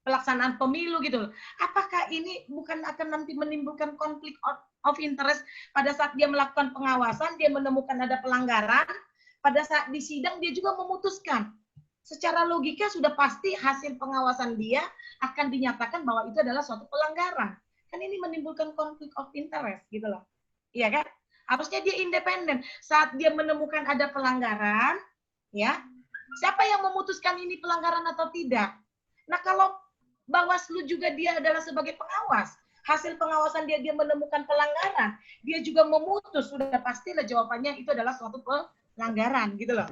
Speaker 2: pelaksanaan pemilu, gitu. Apakah ini bukan akan nanti menimbulkan konflik of interest pada saat dia melakukan pengawasan, dia menemukan ada pelanggaran, pada saat di sidang dia juga memutuskan. Secara logika sudah pasti hasil pengawasan dia akan dinyatakan bahwa itu adalah suatu pelanggaran. Kan ini menimbulkan konflik of interest gitu loh. Iya kan? Harusnya dia independen. Saat dia menemukan ada pelanggaran, ya, siapa yang memutuskan ini pelanggaran atau tidak? Nah, kalau Bawaslu juga dia adalah sebagai pengawas, hasil pengawasan dia menemukan pelanggaran, dia juga memutus, sudah pastilah jawabannya itu adalah suatu pelanggaran gitu loh.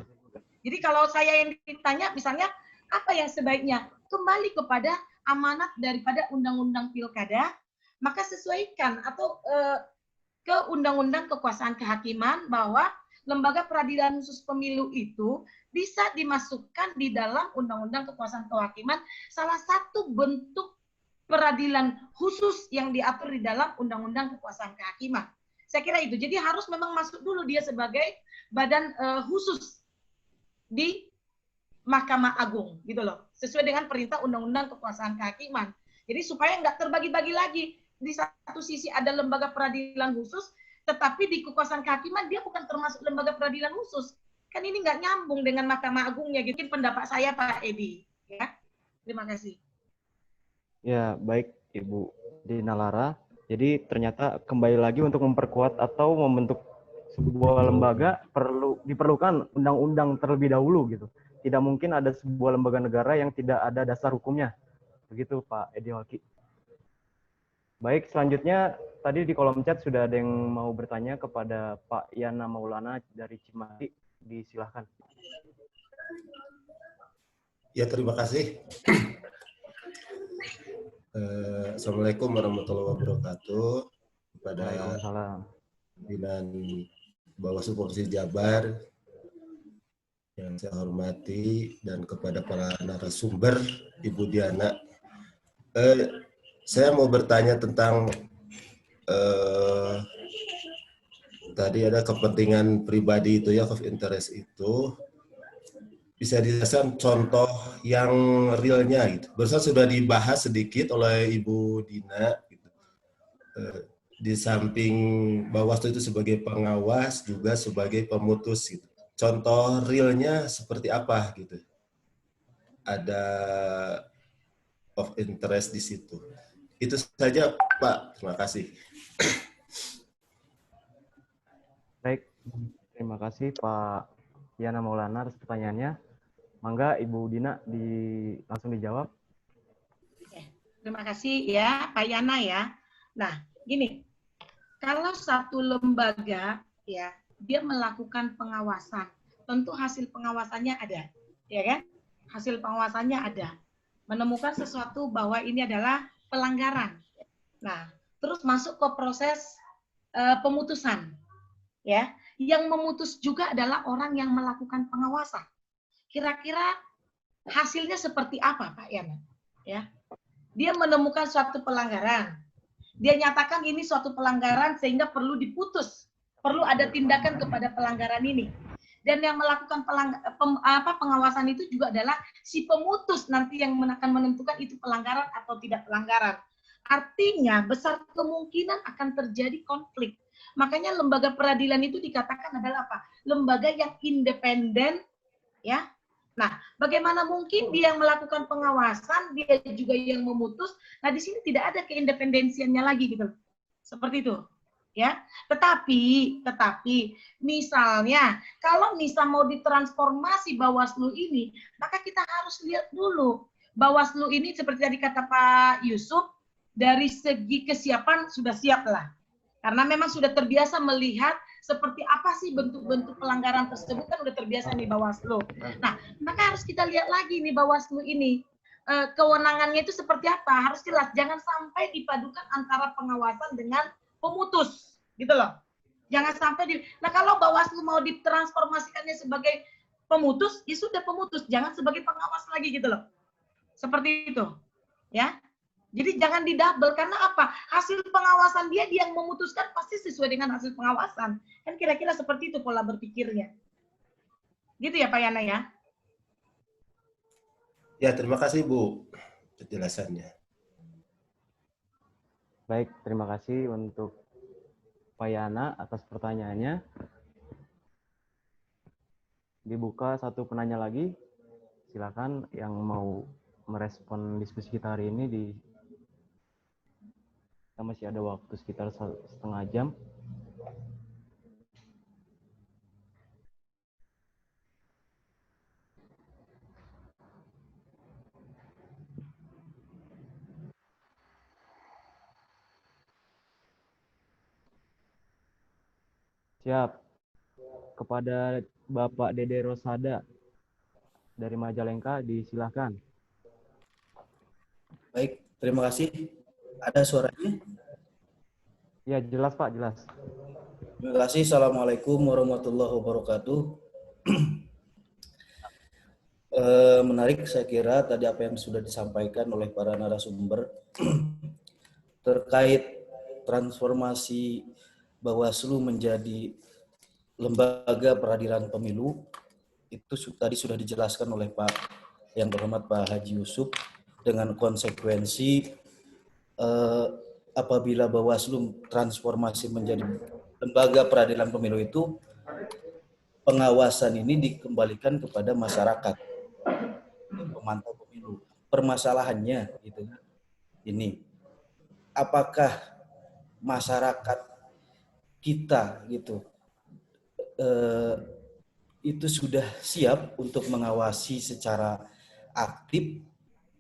Speaker 2: Jadi kalau saya yang ditanya misalnya apa yang sebaiknya, kembali kepada amanat daripada Undang-Undang Pilkada, maka sesuaikan atau ke Undang-Undang Kekuasaan Kehakiman bahwa lembaga peradilan khusus pemilu itu bisa dimasukkan di dalam Undang-Undang Kekuasaan Kehakiman, salah satu bentuk peradilan khusus yang diatur di dalam Undang-Undang Kekuasaan Kehakiman. Saya kira itu. Jadi harus memang masuk dulu dia sebagai badan khusus di Mahkamah Agung, gitu loh. Sesuai dengan perintah Undang-Undang Kekuasaan Kehakiman. Jadi supaya nggak terbagi-bagi lagi. Di satu sisi ada lembaga peradilan khusus, tetapi di Kekuasaan Kehakiman dia bukan termasuk lembaga peradilan khusus. Kan ini nggak nyambung dengan Mahkamah Agungnya. Gitu pendapat saya, Pak Edi. Ya, terima kasih.
Speaker 4: Ya, baik Ibu Dina Lara. Jadi ternyata kembali lagi untuk memperkuat atau membentuk sebuah lembaga diperlukan undang-undang terlebih dahulu gitu. Tidak mungkin ada sebuah lembaga negara yang tidak ada dasar hukumnya. Begitu Pak Edi Walki. Baik, selanjutnya tadi di kolom chat sudah ada yang mau bertanya kepada Pak Yana Maulana dari Cimahi. Disilahkan.
Speaker 8: Ya, terima kasih. Assalamualaikum warahmatullahi wabarakatuh. Kepada pimpinan Bawaslu Provinsi Jabar yang saya hormati dan kepada para narasumber, Ibu Diana. Saya mau bertanya tentang tadi ada kepentingan pribadi itu ya, of interest itu. Bisa dijelaskan contoh yang realnya gitu. Barusan sudah dibahas sedikit oleh Ibu Dina. Gitu. Di samping Bawaslu itu sebagai pengawas juga sebagai pemutus. Gitu. Contoh realnya seperti apa gitu? Ada of interest di situ. Itu saja Pak. Terima kasih.
Speaker 4: Baik, terima kasih Pak Yana Maulana atas pertanyaannya. Mangga Ibu Dina langsung dijawab.
Speaker 2: Terima kasih ya Pak Yana ya. Nah, gini, kalau satu lembaga ya dia melakukan pengawasan, tentu hasil pengawasannya ada, ya kan? Hasil pengawasannya ada. Menemukan sesuatu bahwa ini adalah pelanggaran. Nah, terus masuk ke proses pemutusan. Ya, yang memutus juga adalah orang yang melakukan pengawasan. Kira-kira hasilnya seperti apa, Pak Yana? Ya, dia menemukan suatu pelanggaran. Dia nyatakan ini suatu pelanggaran sehingga perlu diputus, perlu ada tindakan kepada pelanggaran ini. Dan yang melakukan pengawasan itu juga adalah si pemutus nanti yang akan menentukan itu pelanggaran atau tidak pelanggaran. Artinya besar kemungkinan akan terjadi konflik. Makanya lembaga peradilan itu dikatakan adalah apa? Lembaga yang independen, ya. Nah, bagaimana mungkin dia yang melakukan pengawasan, dia juga yang memutus. Nah, di sini tidak ada keindependensiannya lagi gitu. Seperti itu, ya. Tetapi misalnya kalau mau ditransformasi Bawaslu ini, maka kita harus lihat dulu Bawaslu ini seperti tadi kata Pak Yusuf, dari segi kesiapan sudah siap lah. Karena memang sudah terbiasa melihat seperti apa sih bentuk-bentuk pelanggaran tersebut, kan udah terbiasa nih Bawaslu. Nah, maka harus kita lihat lagi nih Bawaslu ini, kewenangannya itu seperti apa, harus jelas. Jangan sampai dipadukan antara pengawasan dengan pemutus, gitu loh. Jangan sampai nah kalau Bawaslu mau ditransformasikannya sebagai pemutus, ya sudah pemutus, jangan sebagai pengawas lagi gitu loh. Seperti itu, ya. Jadi jangan didouble, karena apa? Hasil pengawasan dia yang memutuskan pasti sesuai dengan hasil pengawasan. Kan kira-kira seperti itu pola berpikirnya. Gitu ya Pak Yana ya?
Speaker 8: Ya, terima kasih Bu penjelasannya.
Speaker 4: Baik, terima kasih untuk Pak Yana atas pertanyaannya. Dibuka satu penanya lagi. Silakan yang mau merespon diskusi kita hari ini kita masih ada waktu sekitar setengah jam. Siap. Kepada Bapak Dede Rosada dari Majalengka, disilahkan.
Speaker 9: Baik, terima kasih. Ada suaranya?
Speaker 4: Ya, jelas Pak, jelas.
Speaker 9: Terima kasih. Assalamualaikum warahmatullahi wabarakatuh. Menarik saya kira tadi apa yang sudah disampaikan oleh para narasumber terkait transformasi Bawaslu menjadi lembaga peradilan pemilu. Itu tadi sudah dijelaskan oleh Pak yang terhormat Pak Haji Yusuf dengan konsekuensi apabila Bawaslu transformasi menjadi lembaga peradilan pemilu itu, pengawasan ini dikembalikan kepada masyarakat, pemantau pemilu. Permasalahannya gitu, ini apakah masyarakat kita gitu itu sudah siap untuk mengawasi secara aktif,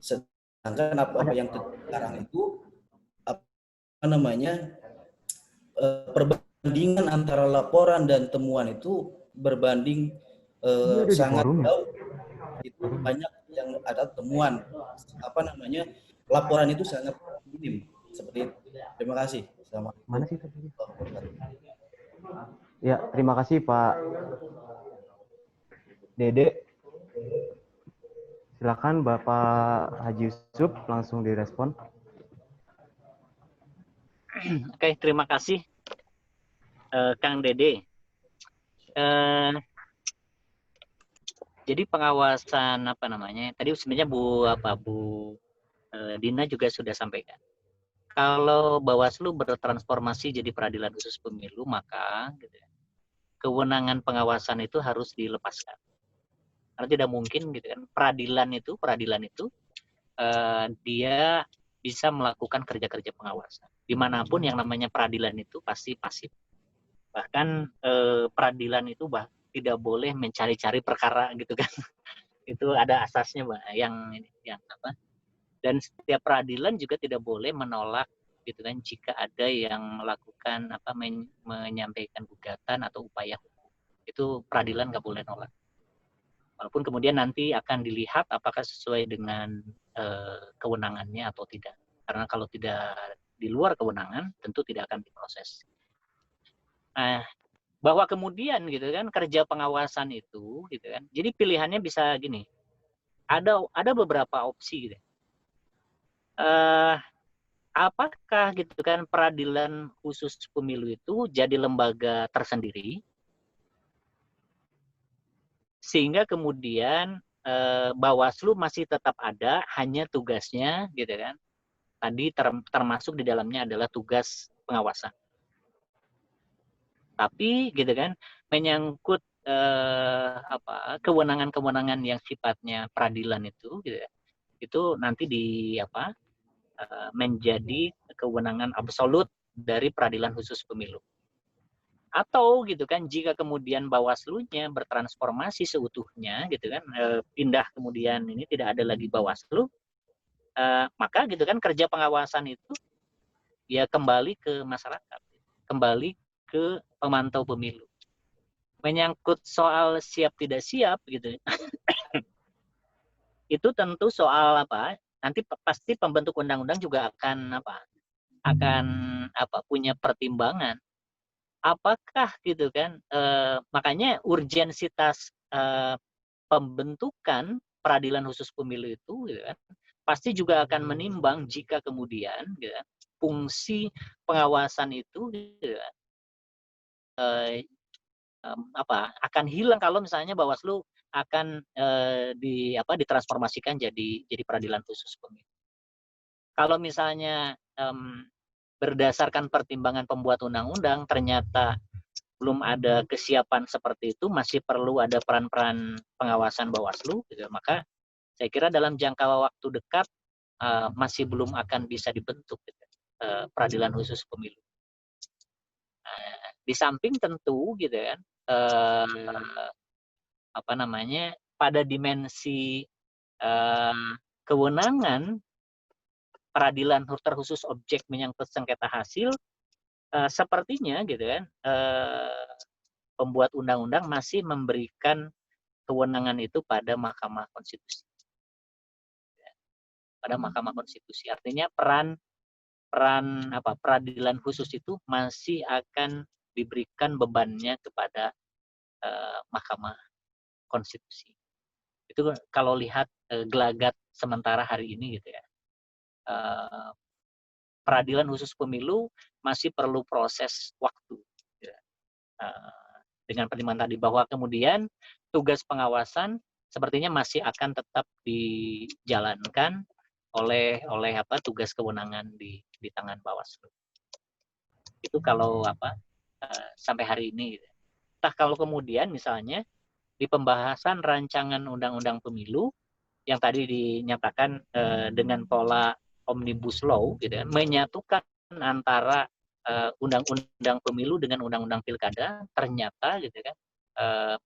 Speaker 9: sedangkan apa yang sekarang itu apa namanya perbandingan antara laporan dan temuan itu berbanding sangat jauh. Itu banyak yang ada temuan, apa namanya, laporan itu sangat minim seperti itu. Terima kasih. Assalamualaikum.
Speaker 4: Mana sih tadi? Ya, terima kasih Pak Dede. Silakan Bapak Haji Yusuf langsung direspon.
Speaker 6: Oke, terima kasih Kang Dede. Jadi pengawasan apa namanya? Tadi sebenarnya Bu Dina juga sudah sampaikan. Kalau Bawaslu bertransformasi jadi peradilan khusus pemilu, maka gitu, kewenangan pengawasan itu harus dilepaskan. Karena tidak mungkin gitu kan, peradilan itu dia bisa melakukan kerja-kerja pengawasan. Dimanapun yang namanya peradilan itu pasti pasif. Bahkan peradilan itu tidak boleh mencari-cari perkara gitu kan. Itu ada asasnya yang apa? Dan setiap peradilan juga tidak boleh menolak gitu kan jika ada yang melakukan apa menyampaikan gugatan atau upaya hukum. Itu peradilan nggak boleh nolak. Walaupun kemudian nanti akan dilihat apakah sesuai dengan kewenangannya atau tidak. Karena kalau tidak di luar kewenangan tentu tidak akan diproses. Nah, bahwa kemudian gitu kan kerja pengawasan itu gitu kan. Jadi pilihannya bisa gini. Ada beberapa opsi gitu. Apakah gitu kan peradilan khusus pemilu itu jadi lembaga tersendiri sehingga kemudian Bawaslu masih tetap ada, hanya tugasnya gitu kan tadi termasuk di dalamnya adalah tugas pengawasan. Tapi gitu kan menyangkut kewenangan-kewenangan yang sifatnya peradilan itu gitu ya, itu nanti menjadi kewenangan absolut dari peradilan khusus pemilu. Atau gitu kan jika kemudian Bawaslu-nya bertransformasi seutuhnya gitu kan, pindah kemudian ini tidak ada lagi Bawaslu, maka gitu kan kerja pengawasan itu ya kembali ke masyarakat, kembali ke pemantau pemilu. Menyangkut soal siap tidak siap gitu. Itu tentu soal nanti pasti pembentuk undang-undang juga akan punya pertimbangan. Apakah gitu kan makanya urgensitas pembentukan peradilan khusus pemilu itu gitu kan, pasti juga akan menimbang jika kemudian gitu kan, fungsi pengawasan itu gitu kan, akan hilang kalau misalnya Bawaslu akan ditransformasikan jadi peradilan khusus pemilu. Kalau misalnya berdasarkan pertimbangan pembuat undang-undang ternyata belum ada kesiapan seperti itu, masih perlu ada peran-peran pengawasan Bawaslu, gitu, maka saya kira dalam jangka waktu dekat masih belum akan bisa dibentuk gitu, peradilan khusus pemilu. Di samping tentu gitu kan pada dimensi kewenangan peradilan terkhusus objek menyangkut sengketa hasil, sepertinya gitu kan pembuat undang-undang masih memberikan kewenangan itu pada Mahkamah Konstitusi. Pada Mahkamah Konstitusi. Artinya peran peradilan khusus itu masih akan diberikan bebannya kepada Mahkamah Konstitusi. Itu kalau lihat gelagat sementara hari ini gitu ya. Peradilan khusus pemilu masih perlu proses waktu. Ya. Dengan pertimbangan tadi bahwa kemudian tugas pengawasan sepertinya masih akan tetap dijalankan oleh tugas kewenangan di tangan Bawaslu. Itu kalau sampai hari ini. Entah kalau kemudian misalnya di pembahasan rancangan undang-undang pemilu yang tadi dinyatakan dengan pola omnibus law gitu ya, menyatukan antara undang-undang pemilu dengan undang-undang pilkada ternyata gitu kan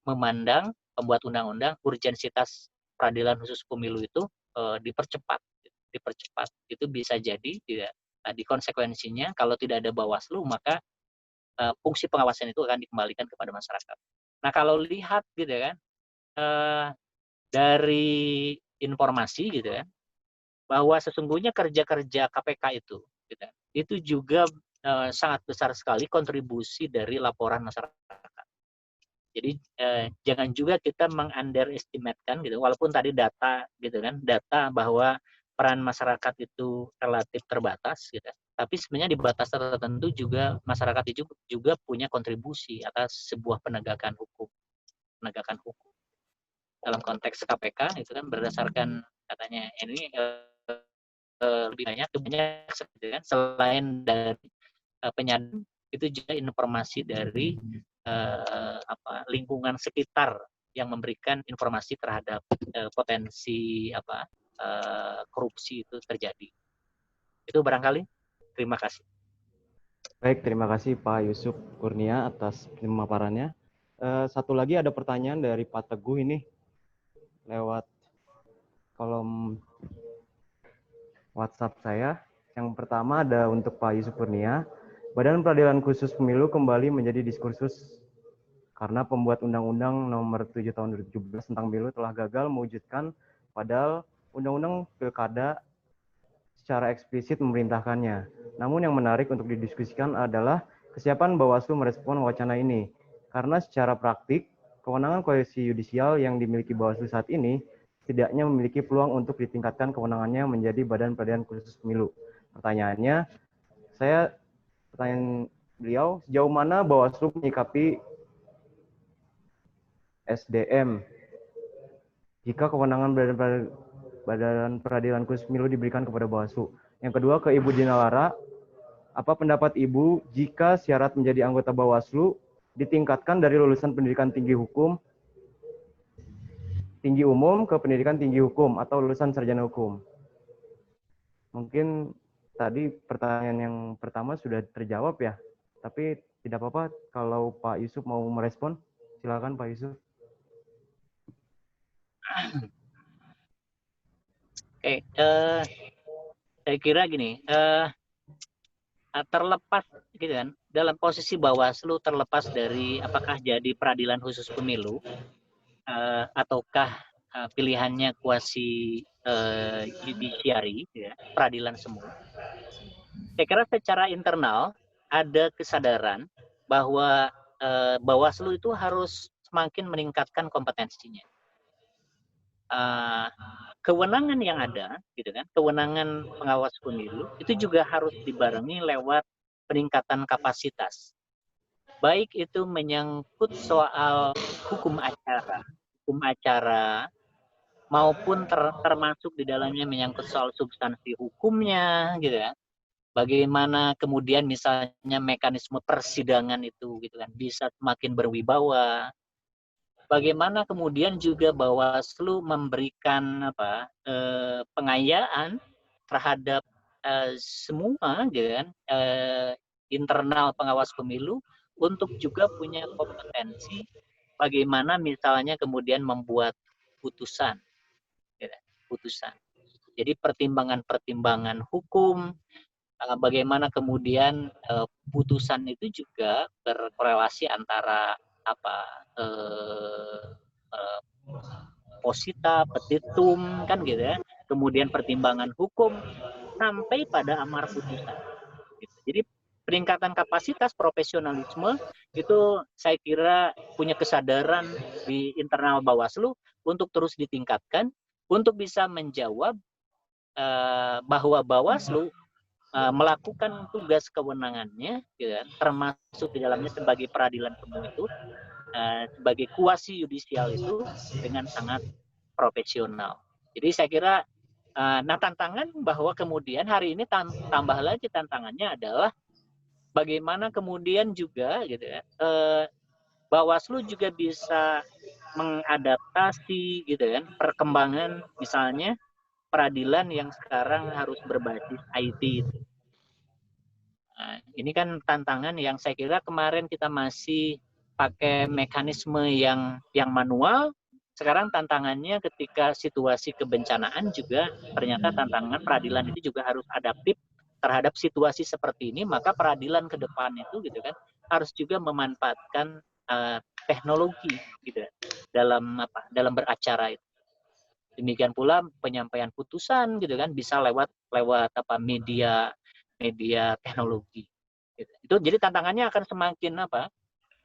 Speaker 6: memandang pembuat undang-undang urgensitas peradilan khusus pemilu itu dipercepat. Itu bisa jadi tidak di konsekuensinya kalau tidak ada Bawaslu maka fungsi pengawasan itu akan dikembalikan kepada masyarakat. Nah kalau lihat gitu kan dari informasi gitu kan bahwa sesungguhnya kerja-kerja KPK itu gitu, itu juga sangat besar sekali kontribusi dari laporan masyarakat. Jadi jangan juga kita meng-underestimate-kan gitu, walaupun tadi data gitu kan, data bahwa peran masyarakat itu relatif terbatas gitu. Tapi sebenarnya di batas tertentu juga masyarakat itu juga punya kontribusi atas sebuah penegakan hukum. Dalam konteks KPK itu kan berdasarkan katanya ini lebih banyak gitu kan, selain dari penyadapan itu juga informasi dari lingkungan sekitar yang memberikan informasi terhadap potensi korupsi itu terjadi. Itu barangkali. Terima kasih.
Speaker 4: Baik, terima kasih Pak Yusuf Kurnia atas pemaparannya. Satu lagi ada pertanyaan dari Pak Teguh ini lewat kolom WhatsApp saya. Yang pertama ada untuk Pak Yusuf Kurnia. Badan Peradilan Khusus Pemilu kembali menjadi diskursus karena pembuat Undang-Undang Nomor 7 Tahun 2017 tentang Pemilu telah gagal mewujudkan, padahal Undang-Undang Pilkada secara eksplisit memerintahkannya. Namun yang menarik untuk didiskusikan adalah kesiapan Bawaslu merespon wacana ini. Karena secara praktik, kewenangan koalisi yudisial yang dimiliki Bawaslu saat ini setidaknya memiliki peluang untuk ditingkatkan kewenangannya menjadi Badan Peradilan Khusus Pemilu. Pertanyaannya, pertanyaan beliau, sejauh mana Bawaslu menyikapi SDM jika kewenangan Badan Peradilan Khusus Pemilu diberikan kepada Bawaslu? Yang kedua, ke Ibu Dina Lara, apa pendapat Ibu jika syarat menjadi anggota Bawaslu ditingkatkan dari lulusan pendidikan tinggi umum ke pendidikan tinggi hukum atau lulusan sarjana hukum? Mungkin tadi pertanyaan yang pertama sudah terjawab ya, tapi tidak apa-apa kalau Pak Yusuf mau merespon, silakan Pak Yusuf.
Speaker 6: Oke, saya kira gini, terlepas gitu kan, dalam posisi Bawaslu terlepas dari apakah jadi peradilan khusus pemilu ataukah pilihannya kuasi judiciary, ya, peradilan semua. Saya kira secara internal ada kesadaran bahwa Bawaslu itu harus semakin meningkatkan kompetensinya. Kewenangan yang ada, gitu kan, kewenangan pengawas pemilu itu juga harus dibarengi lewat peningkatan kapasitas. Baik itu menyangkut soal hukum acara maupun termasuk di dalamnya menyangkut soal substansi hukumnya, gitu kan. Bagaimana kemudian misalnya mekanisme persidangan itu, gitu kan, bisa semakin berwibawa. Bagaimana kemudian juga Bawaslu memberikan pengayaan terhadap semua, gitu kan, internal pengawas pemilu untuk juga punya kompetensi bagaimana misalnya kemudian membuat putusan, gitu, putusan. Jadi pertimbangan-pertimbangan hukum, bagaimana kemudian putusan itu juga berkorelasi antara posita, petitum, kan gitu ya, kemudian pertimbangan hukum sampai pada amar putusan. Gitu. Jadi peningkatan kapasitas profesionalisme itu saya kira punya kesadaran di internal Bawaslu untuk terus ditingkatkan untuk bisa menjawab bahwa Bawaslu melakukan tugas kewenangannya, gitu, termasuk di dalamnya sebagai peradilan pemilu itu, sebagai kuasi yudisial itu dengan sangat profesional. Jadi saya kira, nah tantangan bahwa kemudian hari ini tambah lagi tantangannya adalah bagaimana kemudian juga, gitu ya, Bawaslu juga bisa mengadaptasi, gitu kan, perkembangan misalnya peradilan yang sekarang harus berbasis IT itu. Nah, ini kan tantangan yang saya kira kemarin kita masih pakai mekanisme yang manual. Sekarang tantangannya ketika situasi kebencanaan juga ternyata tantangan peradilan itu juga harus adaptif terhadap situasi seperti ini. Maka peradilan ke depan itu gitu kan harus juga memanfaatkan teknologi gitu dalam beracara itu. Demikian pula penyampaian putusan gitu kan bisa lewat media teknologi. Gitu. Itu jadi tantangannya akan semakin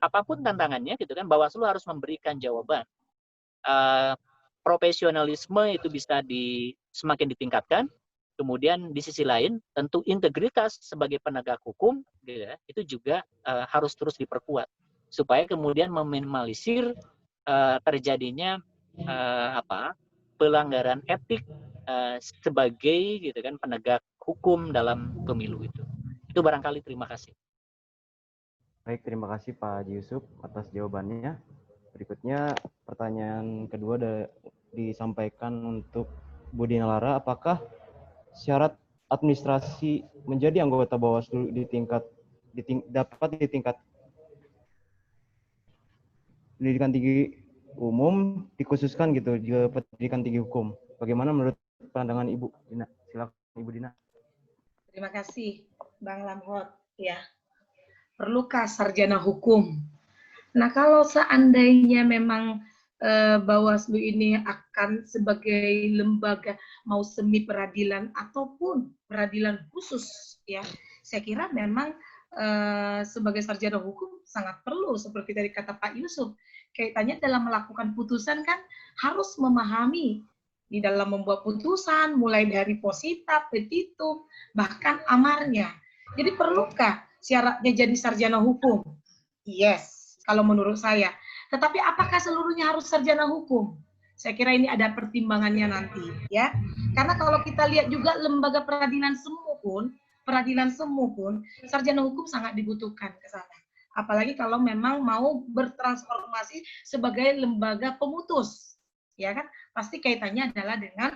Speaker 6: apapun tantangannya gitu kan Bawaslu harus memberikan jawaban. Profesionalisme itu bisa semakin ditingkatkan. Kemudian di sisi lain tentu integritas sebagai penegak hukum gitu ya, itu juga harus terus diperkuat supaya kemudian meminimalisir terjadinya pelanggaran etik sebagai gitu kan penegak hukum dalam pemilu itu. Itu barangkali. Terima kasih.
Speaker 4: Baik, terima kasih Pak Haji Yusuf atas jawabannya. Berikutnya pertanyaan kedua disampaikan untuk Bu Dina Lara. Apakah syarat administrasi menjadi anggota Bawaslu dapat di tingkat pendidikan tinggi umum dikhususkan gitu juga pendidikan tinggi hukum? Bagaimana menurut pandangan Ibu Dina? Silakan Ibu Dina.
Speaker 2: Terima kasih Bang Lamhot. Ya, perlukah sarjana hukum? Nah, kalau seandainya memang Bawaslu ini akan sebagai lembaga mau semi peradilan ataupun peradilan khusus, ya, saya kira memang sebagai sarjana hukum sangat perlu seperti tadi kata Pak Yusuf. Kaitannya dalam melakukan putusan kan harus memahami di dalam membuat putusan, mulai dari posita, petitum, bahkan amarnya. Jadi perlukah syaratnya jadi sarjana hukum? Yes, kalau menurut saya. Tetapi apakah seluruhnya harus sarjana hukum? Saya kira ini ada pertimbangannya nanti, ya. Karena kalau kita lihat juga lembaga peradilan semu pun, sarjana hukum sangat dibutuhkan ke sana. Apalagi kalau memang mau bertransformasi sebagai lembaga pemutus, ya kan? Pasti kaitannya adalah dengan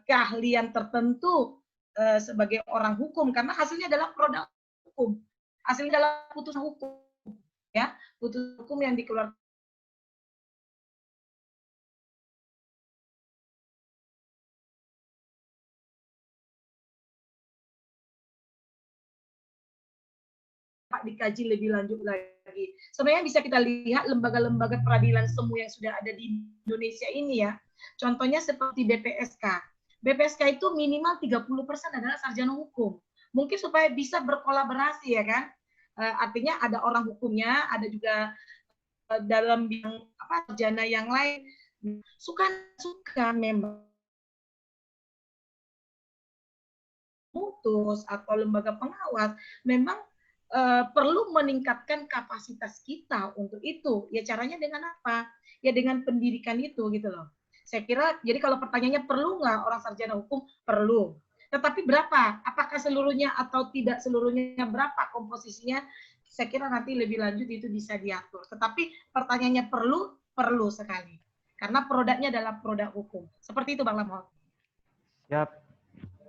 Speaker 2: keahlian tertentu sebagai orang hukum, karena hasilnya adalah produk hukum, hasilnya adalah putusan hukum. Ya, putusan hukum yang dikeluarkan dikaji lebih lanjut lagi. Sebenarnya bisa kita lihat lembaga-lembaga peradilan semu yang sudah ada di Indonesia ini ya. Contohnya seperti BPSK. BPSK itu minimal 30% adalah sarjana hukum. Mungkin supaya bisa berkolaborasi ya kan. Artinya ada orang hukumnya, ada juga dalam bidang sarjana yang lain. Suka memang putus atau lembaga pengawas memang perlu meningkatkan kapasitas kita untuk itu. Ya caranya dengan apa? Ya dengan pendidikan itu gitu loh. Saya kira jadi kalau pertanyaannya perlu nggak orang sarjana hukum? Perlu. Tetapi berapa? Apakah seluruhnya atau tidak seluruhnya, berapa komposisinya? Saya kira nanti lebih lanjut itu bisa diatur. Tetapi pertanyaannya perlu sekali. Karena produknya adalah produk hukum. Seperti itu Bang Lamhot.
Speaker 4: Siap.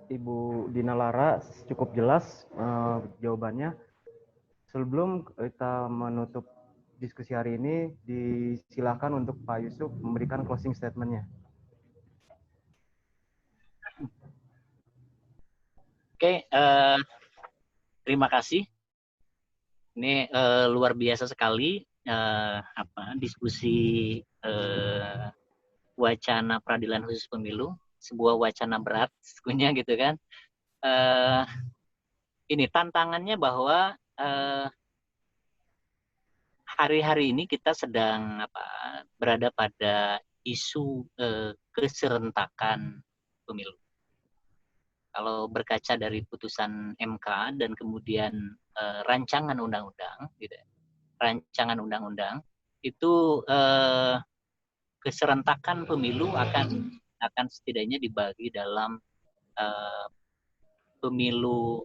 Speaker 4: Ibu Dina Lara cukup jelas jawabannya. Sebelum kita menutup diskusi hari ini, disilakan untuk Pak Yusuf memberikan closing statement-nya.
Speaker 6: Oke, terima kasih. Ini luar biasa sekali diskusi wacana peradilan khusus pemilu, sebuah wacana berat, sebenarnya gitu kan. Ini tantangannya bahwa hari-hari ini kita sedang berada pada isu keserentakan pemilu. Kalau berkaca dari putusan MK dan kemudian rancangan undang-undang, gitu, rancangan undang-undang itu keserentakan pemilu akan setidaknya dibagi dalam pemilu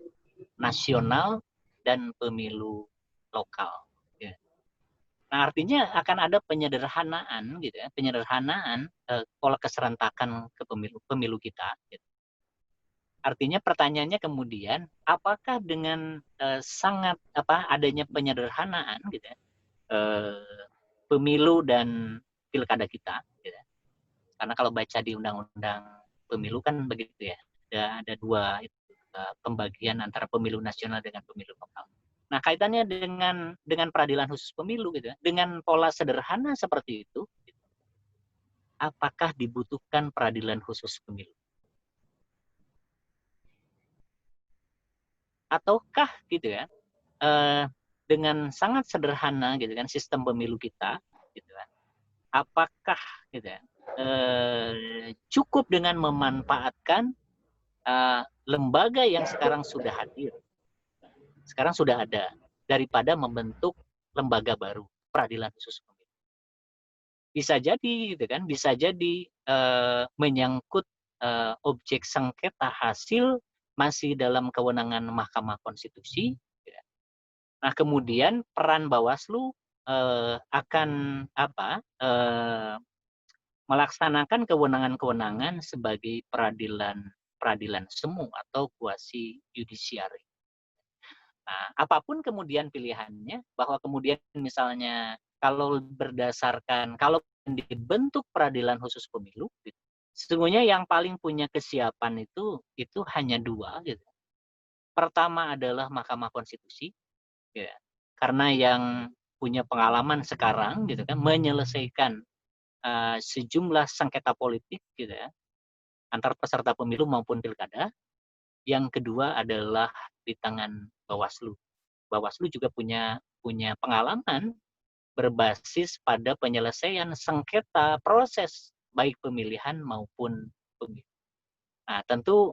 Speaker 6: nasional dan pemilu lokal. Ya. Nah, artinya akan ada penyederhanaan, gitu ya, penyederhanaan pola keserentakan ke pemilu kita. Gitu. Artinya pertanyaannya kemudian, apakah dengan sangat adanya penyederhanaan gitu ya, pemilu dan pilkada kita, gitu ya. Karena kalau baca di undang-undang pemilu kan begitu ya, ada dua pembagian antara pemilu nasional dengan pemilu lokal. Nah, kaitannya dengan peradilan khusus pemilu gitu ya, dengan pola sederhana seperti itu, gitu, apakah dibutuhkan peradilan khusus pemilu? Ataukah gitu ya, dengan sangat sederhana gitu kan sistem pemilu kita, gitu kan, apakah gitu ya, cukup dengan memanfaatkan lembaga yang sekarang sudah hadir, sekarang sudah ada, daripada membentuk lembaga baru, peradilan khusus pemilu. Bisa jadi gitu kan, bisa jadi menyangkut objek sengketa hasil masih dalam kewenangan Mahkamah Konstitusi. Ya. Nah, kemudian peran Bawaslu akan melaksanakan kewenangan-kewenangan sebagai peradilan semu atau kuasi yudisiari. Nah, apapun kemudian pilihannya, bahwa kemudian misalnya kalau dibentuk peradilan khusus pemilu, gitu, sesungguhnya yang paling punya kesiapan itu hanya dua, gitu. Pertama adalah Mahkamah Konstitusi, ya, karena yang punya pengalaman sekarang, gitu kan, menyelesaikan sejumlah sengketa politik, gitu ya, antar peserta pemilu maupun pilkada. Yang kedua adalah di tangan Bawaslu. Bawaslu juga punya pengalaman berbasis pada penyelesaian sengketa proses baik pemilihan maupun pemilu. Nah, tentu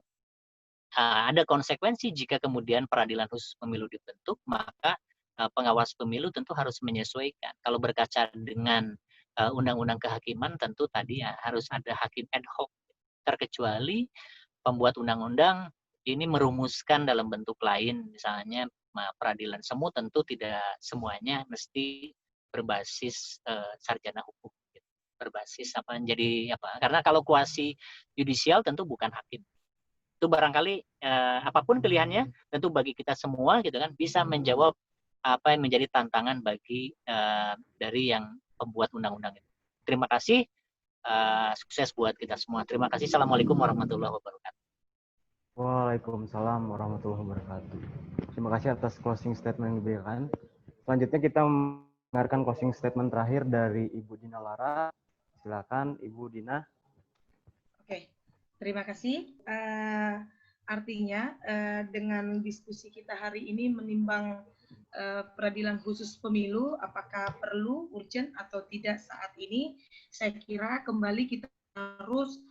Speaker 6: ada konsekuensi jika kemudian peradilan khusus pemilu dibentuk, maka pengawas pemilu tentu harus menyesuaikan. Kalau berkaca dengan undang-undang kehakiman, tentu tadi ya harus ada hakim ad hoc, terkecuali pembuat undang-undang ini merumuskan dalam bentuk lain, misalnya peradilan semu, tentu tidak semuanya mesti berbasis sarjana hukum, gitu. Berbasis karena kalau kuasi yudisial tentu bukan hakim. Itu barangkali apapun pilihannya, tentu bagi kita semua gitu kan bisa menjawab apa yang menjadi tantangan bagi dari yang pembuat undang-undang itu. Terima kasih, sukses buat kita semua. Terima kasih. Assalamualaikum warahmatullahi wabarakatuh.
Speaker 4: Waalaikumsalam warahmatullahi wabarakatuh. Terima kasih atas closing statement yang diberikan. Selanjutnya kita mendengarkan closing statement terakhir dari Ibu Dina Lara. Silakan Ibu Dina.
Speaker 2: Oke, terima kasih. Artinya dengan diskusi kita hari ini menimbang peradilan khusus pemilu, apakah perlu, urgent atau tidak saat ini, saya kira kembali kita harus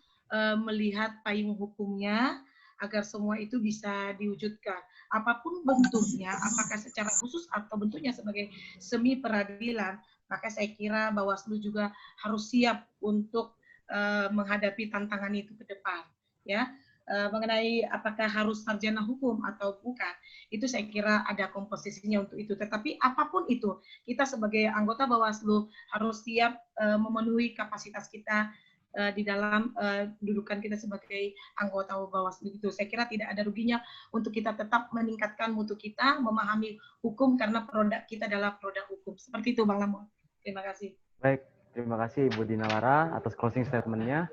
Speaker 2: melihat payung hukumnya agar semua itu bisa diwujudkan. Apapun bentuknya, apakah secara khusus atau bentuknya sebagai semi peradilan, maka saya kira Bawaslu juga harus siap untuk menghadapi tantangan itu ke depan. Ya, mengenai apakah harus sarjana hukum atau bukan, itu saya kira ada komposisinya untuk itu. Tetapi apapun itu, kita sebagai anggota Bawaslu harus siap memenuhi kapasitas kita di dalam dudukan kita sebagai anggota Bawaslu itu. Saya kira tidak ada ruginya untuk kita tetap meningkatkan mutu kita, memahami hukum karena produk kita adalah produk hukum. Seperti itu Bang Lamon. Terima kasih.
Speaker 4: Baik, terima kasih Ibu Dina Lara atas closing statement-nya.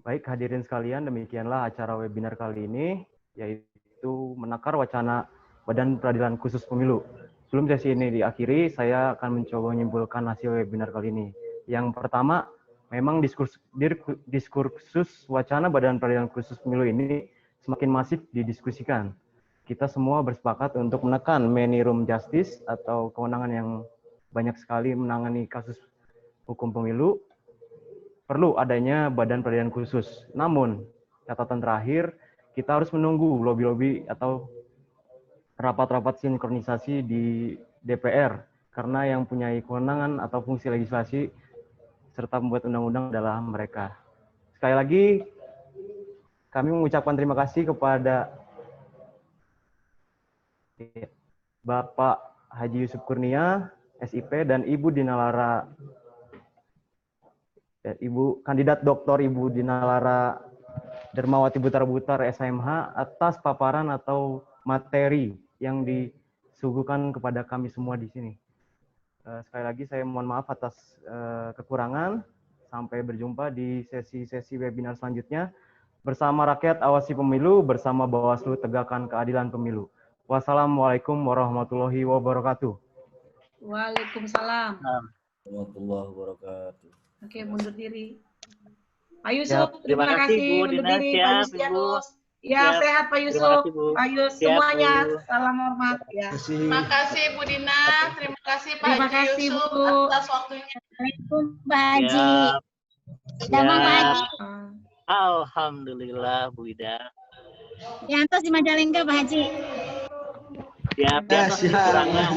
Speaker 4: Baik, hadirin sekalian, demikianlah acara webinar kali ini, yaitu menakar wacana Badan Peradilan Khusus Pemilu. Sebelum sesi ini diakhiri, saya akan mencoba menyimpulkan hasil webinar kali ini. Yang pertama, memang diskursus wacana Badan Peradilan Khusus Pemilu ini semakin masif didiskusikan. Kita semua bersepakat untuk menekan many room justice atau kewenangan yang banyak sekali menangani kasus hukum pemilu. Perlu adanya Badan Peradilan Khusus. Namun, catatan terakhir, kita harus menunggu lobby-lobby atau rapat-rapat sinkronisasi di DPR, karena yang punya kewenangan atau fungsi legislasi serta membuat undang-undang adalah mereka. Sekali lagi, kami mengucapkan terima kasih kepada Bapak Haji Yusuf Kurnia, SIP, dan Ibu Dina Lara, Ibu Kandidat Doktor Ibu Dina Lara Dermawati Butar-Butar SMH atas paparan atau materi yang disuguhkan kepada kami semua di sini. Sekali lagi saya mohon maaf atas kekurangan. Sampai berjumpa di sesi-sesi webinar selanjutnya bersama rakyat awasi pemilu, bersama Bawaslu tegakkan keadilan pemilu. Wassalamualaikum warahmatullahi wabarakatuh.
Speaker 2: Waalaikumsalam.
Speaker 9: Warahmatullahi wabarakatuh.
Speaker 2: Oke, mundur diri. Pak Yusuf, terima
Speaker 6: kasih,
Speaker 2: kasih
Speaker 6: Bu
Speaker 2: mundur
Speaker 6: Dinas,
Speaker 2: diri.
Speaker 6: ya,
Speaker 2: Pak Yustianus. Ya,
Speaker 6: Siap.
Speaker 2: sehat Pak
Speaker 6: Terima
Speaker 2: Yusuf.
Speaker 6: kasih, Bu.
Speaker 2: Pak Yus,
Speaker 6: Siap,
Speaker 2: semuanya.
Speaker 6: Bu.
Speaker 2: Salam hormat. Ya.
Speaker 5: Terima kasih Bu Dina, terima kasih Pak
Speaker 2: Terima
Speaker 5: Haji
Speaker 2: kasih,
Speaker 5: Yusuf
Speaker 2: Bu.
Speaker 5: atas waktunya.
Speaker 10: Assalamualaikum Pak Haji.
Speaker 6: Siap.
Speaker 10: Selamat Pak Haji.
Speaker 6: Alhamdulillah Bu Ida.
Speaker 10: Yantos di Majalengka Pak Haji.
Speaker 6: Siap, ya,
Speaker 3: Siap.
Speaker 6: kekurangan.